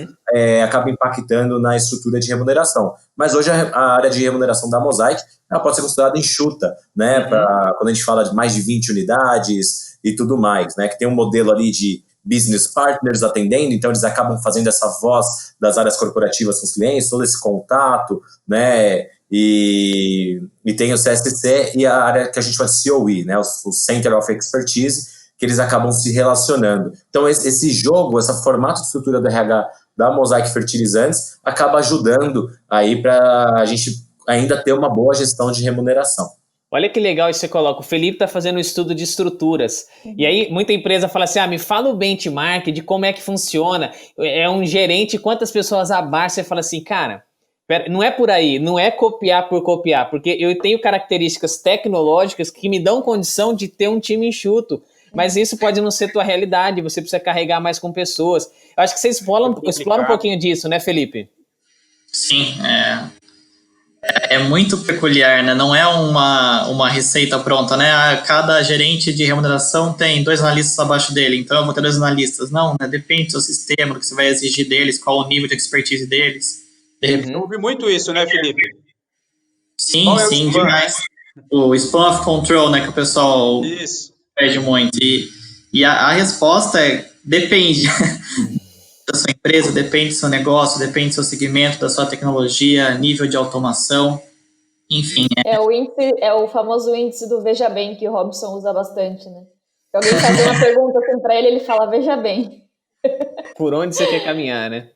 acaba impactando na estrutura de remuneração. Mas hoje a área de remuneração da Mosaic ela pode ser considerada enxuta, né? Quando a gente fala de mais de 20 unidades e tudo mais, né? Que tem um modelo ali de business partners atendendo, então eles acabam fazendo essa voz das áreas corporativas com os clientes, todo esse contato, né? E tem o CSC e a área que a gente chama de COE, né? O Center of Expertise, que eles acabam se relacionando. Então, esse jogo, esse formato de estrutura do RH da Mosaic Fertilizantes acaba ajudando aí para a gente ainda ter uma boa gestão de remuneração. Olha que legal isso que você coloca. O Felipe está fazendo um estudo de estruturas. E aí, muita empresa fala assim, me fala o benchmark de como é que funciona. É um gerente, quantas pessoas abaixo, você fala assim, cara, não é por aí, não é copiar por copiar, porque eu tenho características tecnológicas que me dão condição de ter um time enxuto. Mas isso pode não ser tua realidade, você precisa carregar mais com pessoas. Eu acho que você explora um pouquinho disso, né, Felipe? Sim, é muito peculiar, né? Não é uma receita pronta, né? Cada gerente de remuneração tem 2 analistas abaixo dele, então eu vou ter 2 analistas. Não, né? Depende do seu sistema, do que você vai exigir deles, qual o nível de expertise deles. Eu ouvi muito isso, né, Felipe? Sim, demais. O span of control, né, que o pessoal... Isso. Perde muito. E a resposta depende da sua empresa, depende do seu negócio, depende do seu segmento, da sua tecnologia, nível de automação, enfim. É o famoso índice do veja bem, que o Robson usa bastante, né? Se alguém fazer uma pergunta assim pra ele fala veja bem. Por onde você quer caminhar, né?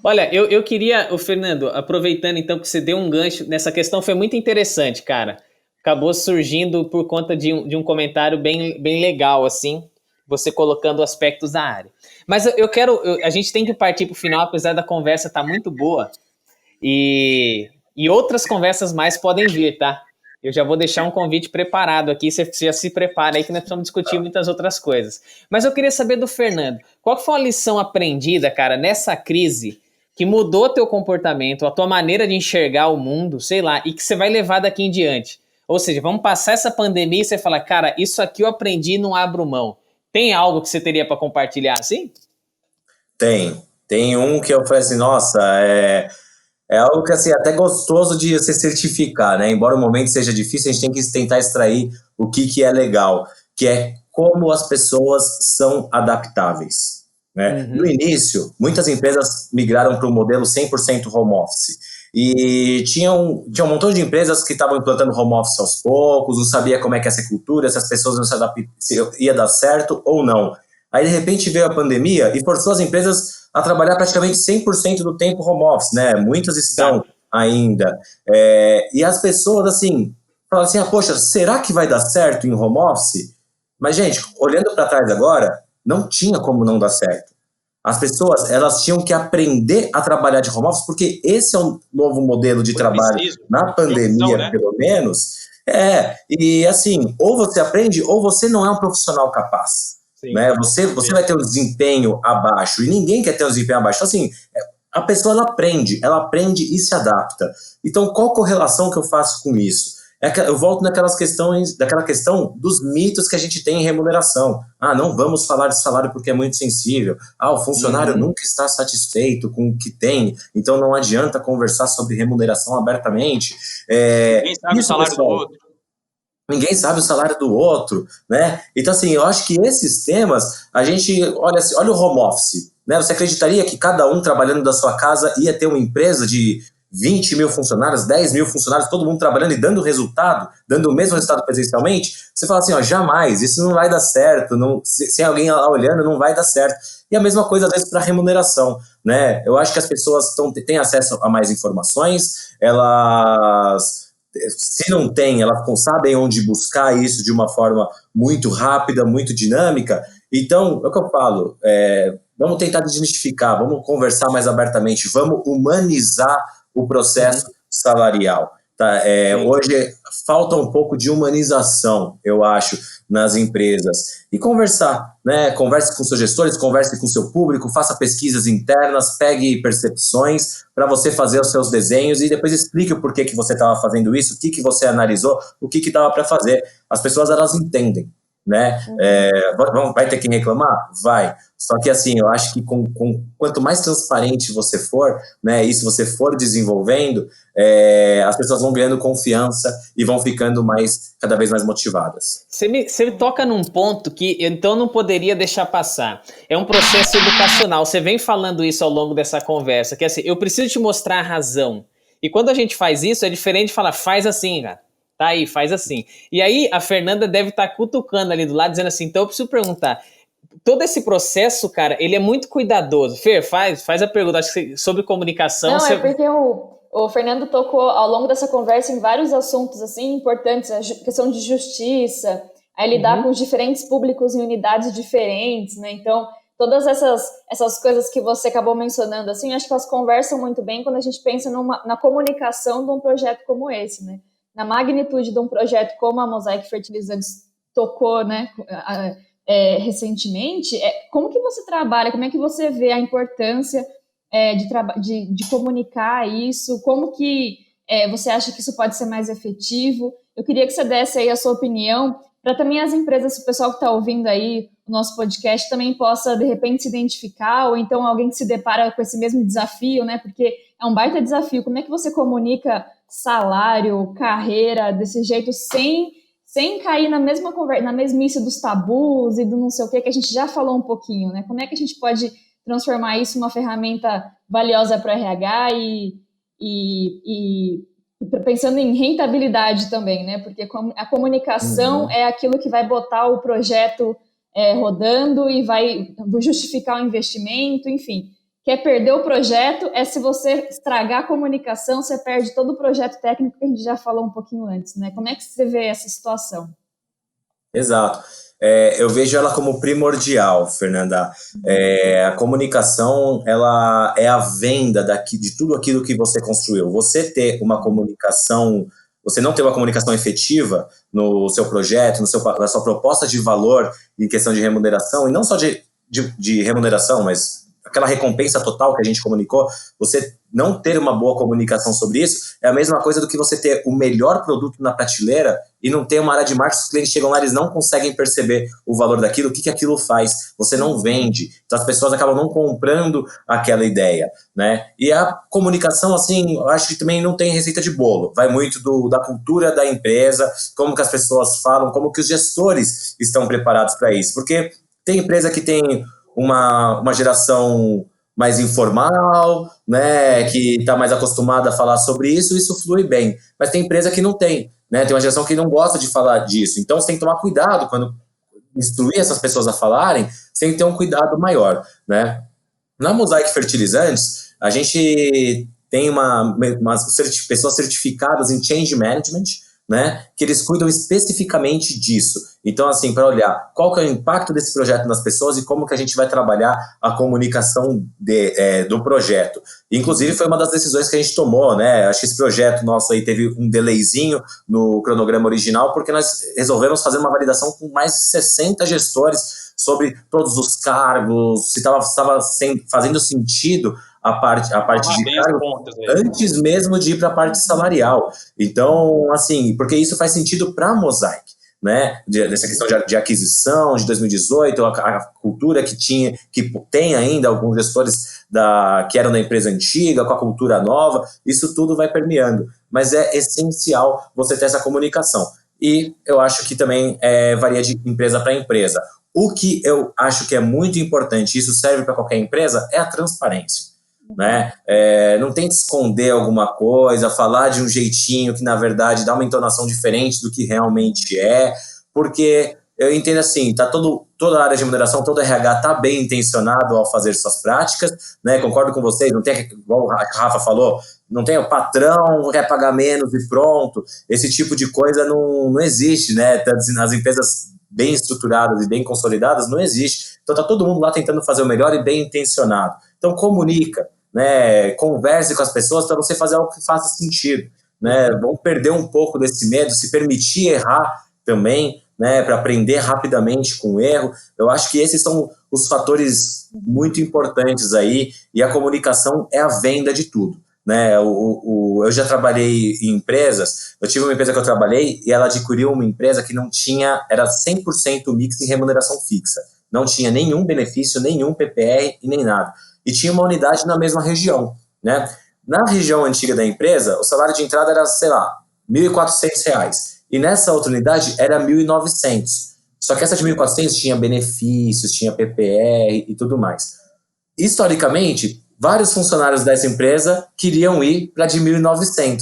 Olha, eu queria, o Fernando, aproveitando então que você deu um gancho nessa questão, foi muito interessante, cara. Acabou surgindo por conta de um comentário bem legal, assim, você colocando aspectos da área. Mas a gente tem que partir para o final, apesar da conversa estar muito boa, e outras conversas mais podem vir, tá? Eu já vou deixar um convite preparado aqui, você já se prepara aí que nós precisamos discutir muitas outras coisas. Mas eu queria saber do Fernando, qual foi a lição aprendida, cara, nessa crise que mudou teu comportamento, a tua maneira de enxergar o mundo, sei lá, e que você vai levar daqui em diante? Ou seja, vamos passar essa pandemia e você fala, cara, isso aqui eu aprendi e não abro mão. Tem algo que você teria para compartilhar assim? Tem um que eu falei assim, nossa, é algo que assim, é até gostoso de você certificar, né? Embora o momento seja difícil, a gente tem que tentar extrair o que é legal, que é como as pessoas são adaptáveis, né? No início, muitas empresas migraram para o modelo 100% home office. E tinha um montão de empresas que estavam implantando home office aos poucos, não sabia como é que ia ser cultura, se as pessoas iam se adaptar, se ia dar certo ou não. Aí, de repente, veio a pandemia e forçou as empresas a trabalhar praticamente 100% do tempo home office, né? Muitas estão ainda. E as pessoas, assim, falam assim, poxa, será que vai dar certo em home office? Mas, gente, olhando para trás agora, não tinha como não dar certo. As pessoas, elas tinham que aprender a trabalhar de home office, porque esse é um novo modelo de trabalho na pandemia, né? Pelo menos. E assim, ou você aprende, ou você não é um profissional capaz. Né? Você vai ter um desempenho abaixo, e ninguém quer ter um desempenho abaixo. Então, assim, a pessoa ela aprende e se adapta. Então, qual correlação que eu faço com isso? Eu volto daquela questão dos mitos que a gente tem em remuneração. Não vamos falar de salário porque é muito sensível. O funcionário nunca está satisfeito com o que tem, então não adianta conversar sobre remuneração abertamente. Ninguém sabe o salário do outro. Ninguém sabe o salário do outro, né? Então, assim, eu acho que esses temas, a gente, olha o home office, né? Você acreditaria que cada um trabalhando da sua casa ia ter uma empresa de 20 mil funcionários, 10 mil funcionários, todo mundo trabalhando e dando resultado, dando o mesmo resultado presencialmente? Você fala assim, jamais, isso não vai dar certo, sem alguém lá olhando, não vai dar certo. E a mesma coisa, às vezes, para remuneração, né? Eu acho que as pessoas têm acesso a mais informações, elas... Se não tem, elas sabem onde buscar isso de uma forma muito rápida, muito dinâmica. Então, é o que eu falo, vamos tentar desmistificar, vamos conversar mais abertamente, vamos humanizar o processo salarial. Tá? Hoje falta um pouco de humanização, eu acho, nas empresas. E conversar, né? Converse com seus gestores, converse com seu público, faça pesquisas internas, pegue percepções para você fazer os seus desenhos e depois explique o porquê que você estava fazendo isso, o que você analisou, o que dava para fazer. As pessoas, elas entendem, né? Vai ter quem reclamar? Vai. Só que assim, eu acho que quanto mais transparente você for, né, e se você for desenvolvendo, as pessoas vão ganhando confiança e vão ficando cada vez mais motivadas. Você me toca num ponto que então não poderia deixar passar. É um processo educacional. Você vem falando isso ao longo dessa conversa, que é assim, eu preciso te mostrar a razão. E quando a gente faz isso, é diferente de falar, faz assim, cara. Tá aí, faz assim. E aí a Fernanda deve estar cutucando ali do lado, dizendo assim, então eu preciso perguntar, todo esse processo, cara, ele é muito cuidadoso. Fer, faz a pergunta, acho que sobre comunicação... Não, é porque o Fernando tocou ao longo dessa conversa em vários assuntos assim importantes, a questão de justiça, lidar com os diferentes públicos em unidades diferentes, né? Então, todas essas coisas que você acabou mencionando, assim, acho que elas conversam muito bem quando a gente pensa na comunicação de um projeto como esse, né? Na magnitude de um projeto como a Mosaic Fertilizantes tocou, né, recentemente, como que você trabalha, como é que você vê a importância de comunicar isso, como que você acha que isso pode ser mais efetivo? Eu queria que você desse aí a sua opinião, para também as empresas, o pessoal que está ouvindo aí o nosso podcast também possa, de repente, se identificar, ou então alguém que se depara com esse mesmo desafio, né, porque é um baita desafio. Como é que você comunica salário, carreira, desse jeito, sem cair na mesma conversa, na mesmice dos tabus e do não sei o que a gente já falou um pouquinho, né? Como é que a gente pode transformar isso numa ferramenta valiosa para o RH e pensando em rentabilidade também, né? Porque a comunicação é aquilo que vai botar o projeto rodando e vai justificar o investimento, enfim. Quer perder o projeto, se você estragar a comunicação, você perde todo o projeto técnico que a gente já falou um pouquinho antes, né? Como é que você vê essa situação? Exato. Eu vejo ela como primordial, Fernanda. A comunicação, ela é a venda de tudo aquilo que você construiu. Você ter uma comunicação você não ter uma comunicação efetiva no seu projeto, na sua proposta de valor em questão de remuneração, e não só de remuneração, mas aquela recompensa total que a gente comunicou, você não ter uma boa comunicação sobre isso é a mesma coisa do que você ter o melhor produto na prateleira e não ter uma área de marketing. Os clientes chegam lá, eles não conseguem perceber o valor daquilo, o que aquilo faz, você não vende, então as pessoas acabam não comprando aquela ideia, né? E a comunicação, assim, eu acho que também não tem receita de bolo, vai muito da cultura da empresa, como que as pessoas falam, como que os gestores estão preparados para isso, porque tem empresa que tem uma geração mais informal, né, que está mais acostumada a falar sobre isso flui bem. Mas tem empresa que não tem, né, tem uma geração que não gosta de falar disso. Então você tem que tomar cuidado quando instruir essas pessoas a falarem, você tem que ter um cuidado maior, né. Na Mosaic Fertilizantes, a gente tem pessoas certificadas em Change Management, né, que eles cuidam especificamente disso. Então, assim, para olhar qual que é o impacto desse projeto nas pessoas e como que a gente vai trabalhar a comunicação do projeto. Inclusive, foi uma das decisões que a gente tomou, né? Acho que esse projeto nosso aí teve um delayzinho no cronograma original, porque nós resolvemos fazer uma validação com mais de 60 gestores sobre todos os cargos, se estava fazendo sentido a parte de cargo antes mesmo de ir para a parte salarial. Então, assim, porque isso faz sentido para a Mosaic, né? Dessa questão de aquisição de 2018, a cultura que tem ainda alguns gestores que eram da empresa antiga, com a cultura nova, isso tudo vai permeando. Mas é essencial você ter essa comunicação. E eu acho que também varia de empresa para empresa. O que eu acho que é muito importante, isso serve para qualquer empresa, é a transparência. Né? Não tente esconder alguma coisa, falar de um jeitinho que na verdade dá uma entonação diferente do que realmente é, porque eu entendo assim, toda a área de remuneração, todo RH está bem intencionado ao fazer suas práticas, né? Concordo com vocês, não tem, igual a Rafa falou, não tem o patrão quer pagar menos e pronto, esse tipo de coisa não existe, né? Nas empresas bem estruturadas e bem consolidadas não existe, então está todo mundo lá tentando fazer o melhor e bem intencionado, então comunica, né, converse com as pessoas para você fazer algo que faça sentido, né, vamos perder um pouco desse medo, se permitir errar também, né, para aprender rapidamente com o erro. Eu acho que esses são os fatores muito importantes aí, e a comunicação é a venda de tudo, né, eu já trabalhei em empresas, eu tive uma empresa que eu trabalhei e ela adquiriu uma empresa que não tinha, era 100% mix em remuneração fixa, não tinha nenhum benefício, nenhum PPR e nem nada. E tinha uma unidade na mesma região, né? Na região antiga da empresa, o salário de entrada era, sei lá, R$ 1.400. E nessa outra unidade era 1.900. Só que essa de 1.400 tinha benefícios, tinha PPR e tudo mais. Historicamente, vários funcionários dessa empresa queriam ir para a de 1.900.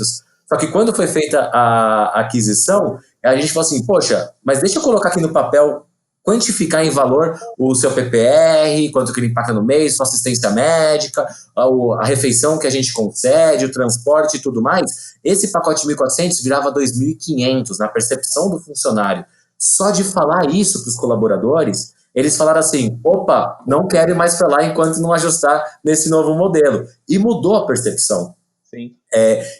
Só que quando foi feita a aquisição, a gente falou assim, poxa, mas deixa eu colocar aqui no papel, quantificar em valor o seu PPR, quanto que ele impacta no mês, sua assistência médica, a refeição que a gente concede, o transporte e tudo mais. Esse pacote de 1.400 virava 2.500 na percepção do funcionário. Só de falar isso para os colaboradores, eles falaram assim, opa, não quero ir mais para lá enquanto não ajustar nesse novo modelo. E mudou a percepção. Sim.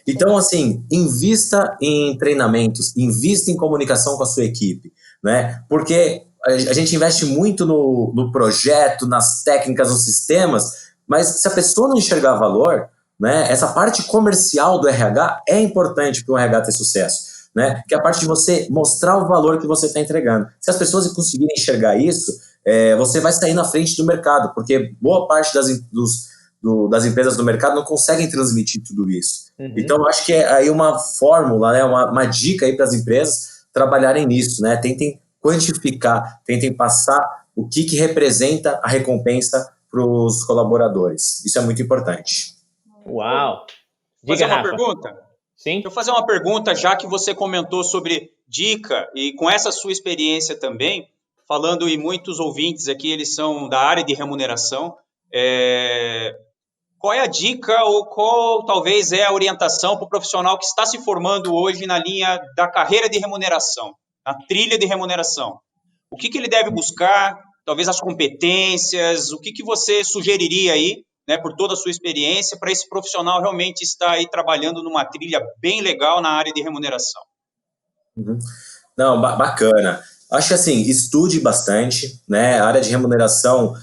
Então, assim, invista em treinamentos, invista em comunicação com a sua equipe, né? Porque a gente investe muito no projeto, nas técnicas, nos sistemas, mas se a pessoa não enxergar valor, né, essa parte comercial do RH é importante para o RH ter sucesso, né? Que é a parte de você mostrar o valor que você está entregando. Se as pessoas conseguirem enxergar isso, você vai sair na frente do mercado, porque boa parte das empresas do mercado não conseguem transmitir tudo isso. Uhum. Então, eu acho que é aí uma fórmula, né, uma dica aí para as empresas trabalharem nisso, né? Tentem quantificar, tentem passar o que representa a recompensa para os colaboradores. Isso é muito importante. Uau! Diga, fazer uma pergunta? Sim. Deixa eu fazer uma pergunta, já que você comentou sobre dica, e com essa sua experiência também, falando em muitos ouvintes aqui, eles são da área de remuneração, qual é a dica ou qual talvez é a orientação para o profissional que está se formando hoje na linha da carreira de remuneração, na trilha de remuneração? O que ele deve buscar, talvez as competências, o que você sugeriria aí né, por toda a sua experiência, para esse profissional realmente estar aí trabalhando numa trilha bem legal na área de remuneração. Uhum. Não, bacana. Acho que assim, estude bastante, né? A área de remuneração,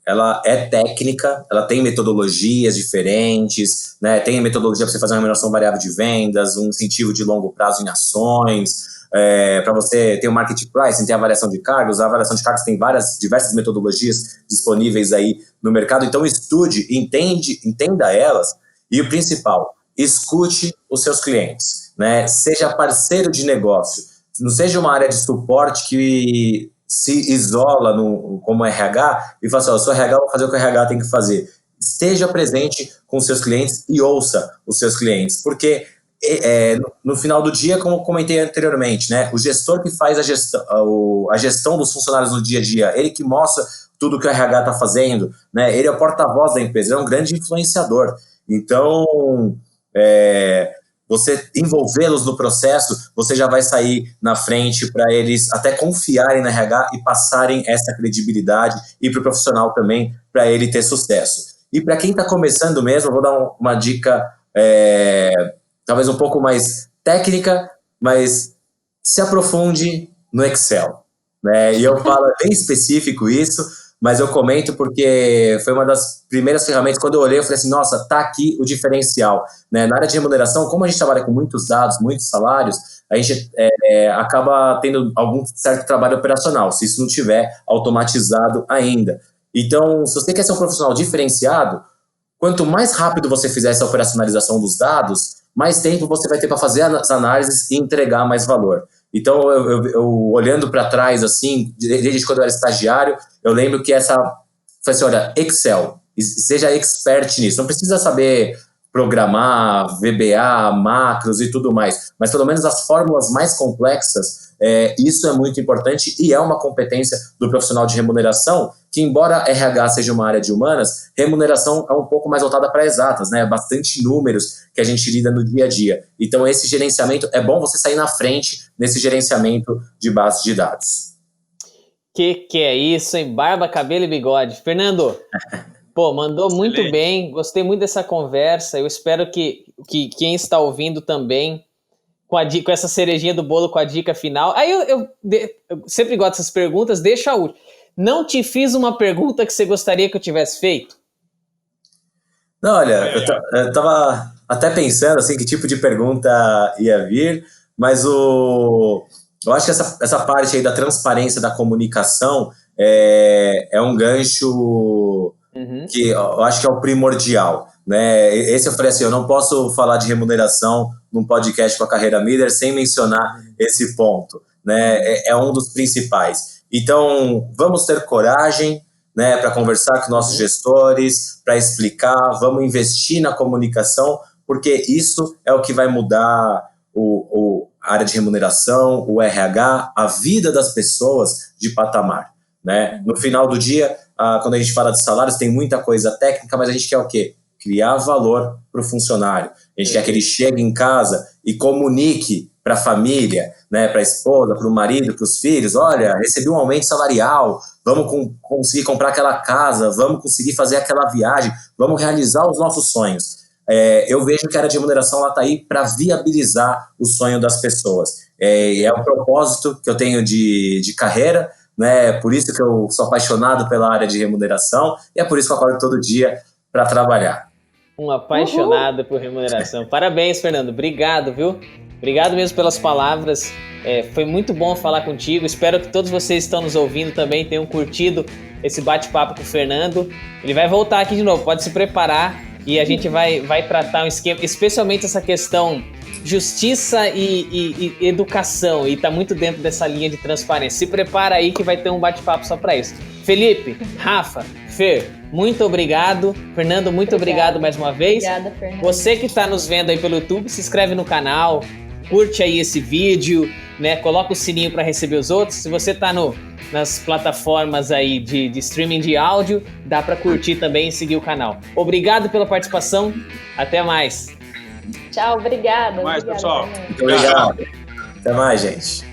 ela é técnica, ela tem metodologias diferentes, né? Tem metodologia para você fazer uma remuneração variável de vendas, um incentivo de longo prazo em ações, para você ter o market pricing, tem a avaliação de cargos. A avaliação de cargos tem diversas metodologias disponíveis aí no mercado. Então estude, entenda elas, e o principal, escute os seus clientes, né? Seja parceiro de negócio, não seja uma área de suporte que se isola como RH e fala assim, eu sou RH, vou fazer o que o RH tem que fazer. Esteja presente com os seus clientes e ouça os seus clientes, porque no final do dia, como eu comentei anteriormente, né, o gestor que faz a gestão dos funcionários no dia a dia, ele que mostra tudo que o RH está fazendo, né, ele é o porta-voz da empresa, ele é um grande influenciador. Então, você envolvê-los no processo, você já vai sair na frente para eles até confiarem na RH e passarem essa credibilidade, e para o profissional também, para ele ter sucesso. E para quem está começando mesmo, eu vou dar uma dica talvez um pouco mais técnica, mas se aprofunde no Excel, né? E eu falo bem específico isso, mas eu comento porque foi uma das primeiras ferramentas. Quando eu olhei, eu falei assim, nossa, tá aqui o diferencial, né? Na área de remuneração, como a gente trabalha com muitos dados, muitos salários, a gente acaba tendo algum certo trabalho operacional, se isso não tiver automatizado ainda. Então, se você quer ser um profissional diferenciado, quanto mais rápido você fizer essa operacionalização dos dados, mais tempo você vai ter para fazer as análises e entregar mais valor. Então, eu olhando para trás, assim, desde quando eu era estagiário, eu lembro que falei assim, olha, Excel, seja expert nisso, não precisa saber programar, VBA, macros e tudo mais, mas pelo menos as fórmulas mais complexas, isso é muito importante e é uma competência do profissional de remuneração, que embora RH seja uma área de humanas, remuneração é um pouco mais voltada para exatas, né? Bastante números que a gente lida no dia a dia. Então esse gerenciamento, é bom você sair na frente nesse gerenciamento de base de dados. Que é isso, hein? Barba, cabelo e bigode. Fernando, pô, mandou muito bem, gostei muito dessa conversa, eu espero que quem está ouvindo também, com essa cerejinha do bolo, com a dica final. Aí eu sempre gosto dessas perguntas, deixa a última. Não te fiz uma pergunta que você gostaria que eu tivesse feito? Não, olha, eu tava até pensando assim, que tipo de pergunta ia vir, mas eu acho que essa parte aí da transparência da comunicação é um gancho que eu acho que é o primordial, né? Esse eu falei assim, eu não posso falar de remuneração num podcast com a Carreira Miller sem mencionar esse ponto, né? É um dos principais. Então, vamos ter coragem, né, para conversar com nossos gestores, para explicar, vamos investir na comunicação, porque isso é o que vai mudar a área de remuneração, o RH, a vida das pessoas de patamar, né? No final do dia, quando a gente fala de salários, tem muita coisa técnica, mas a gente quer o quê? Criar valor para o funcionário. A gente quer que ele chegue em casa e comunique para a família, né, para a esposa, para o marido, para os filhos, olha, recebi um aumento salarial, vamos conseguir comprar aquela casa, vamos conseguir fazer aquela viagem, vamos realizar os nossos sonhos. Eu vejo que a área de remuneração está aí para viabilizar o sonho das pessoas. É um propósito que eu tenho de carreira, né, por isso que eu sou apaixonado pela área de remuneração e é por isso que eu acordo todo dia para trabalhar. Um apaixonado por remuneração. Parabéns, Fernando. Obrigado, viu? Obrigado mesmo pelas palavras. Foi muito bom falar contigo. Espero que todos vocês que estão nos ouvindo também tenham curtido esse bate-papo com o Fernando. Ele vai voltar aqui de novo, pode se preparar e a gente vai tratar um esquema, especialmente essa questão justiça e educação, e tá muito dentro dessa linha de transparência. Se prepara aí que vai ter um bate-papo só para isso. Felipe, Rafa, Fer, muito obrigado. Fernando, muito obrigado mais uma vez. Obrigada, Fernando. Você que está nos vendo aí pelo YouTube, se inscreve no canal, curte aí esse vídeo, né? Coloca o sininho para receber os outros. Se você está nas plataformas aí de streaming de áudio, dá para curtir também e seguir o canal. Obrigado pela participação. Até mais. Tchau, obrigada. Até mais, pessoal. Muito obrigado. Até mais, gente.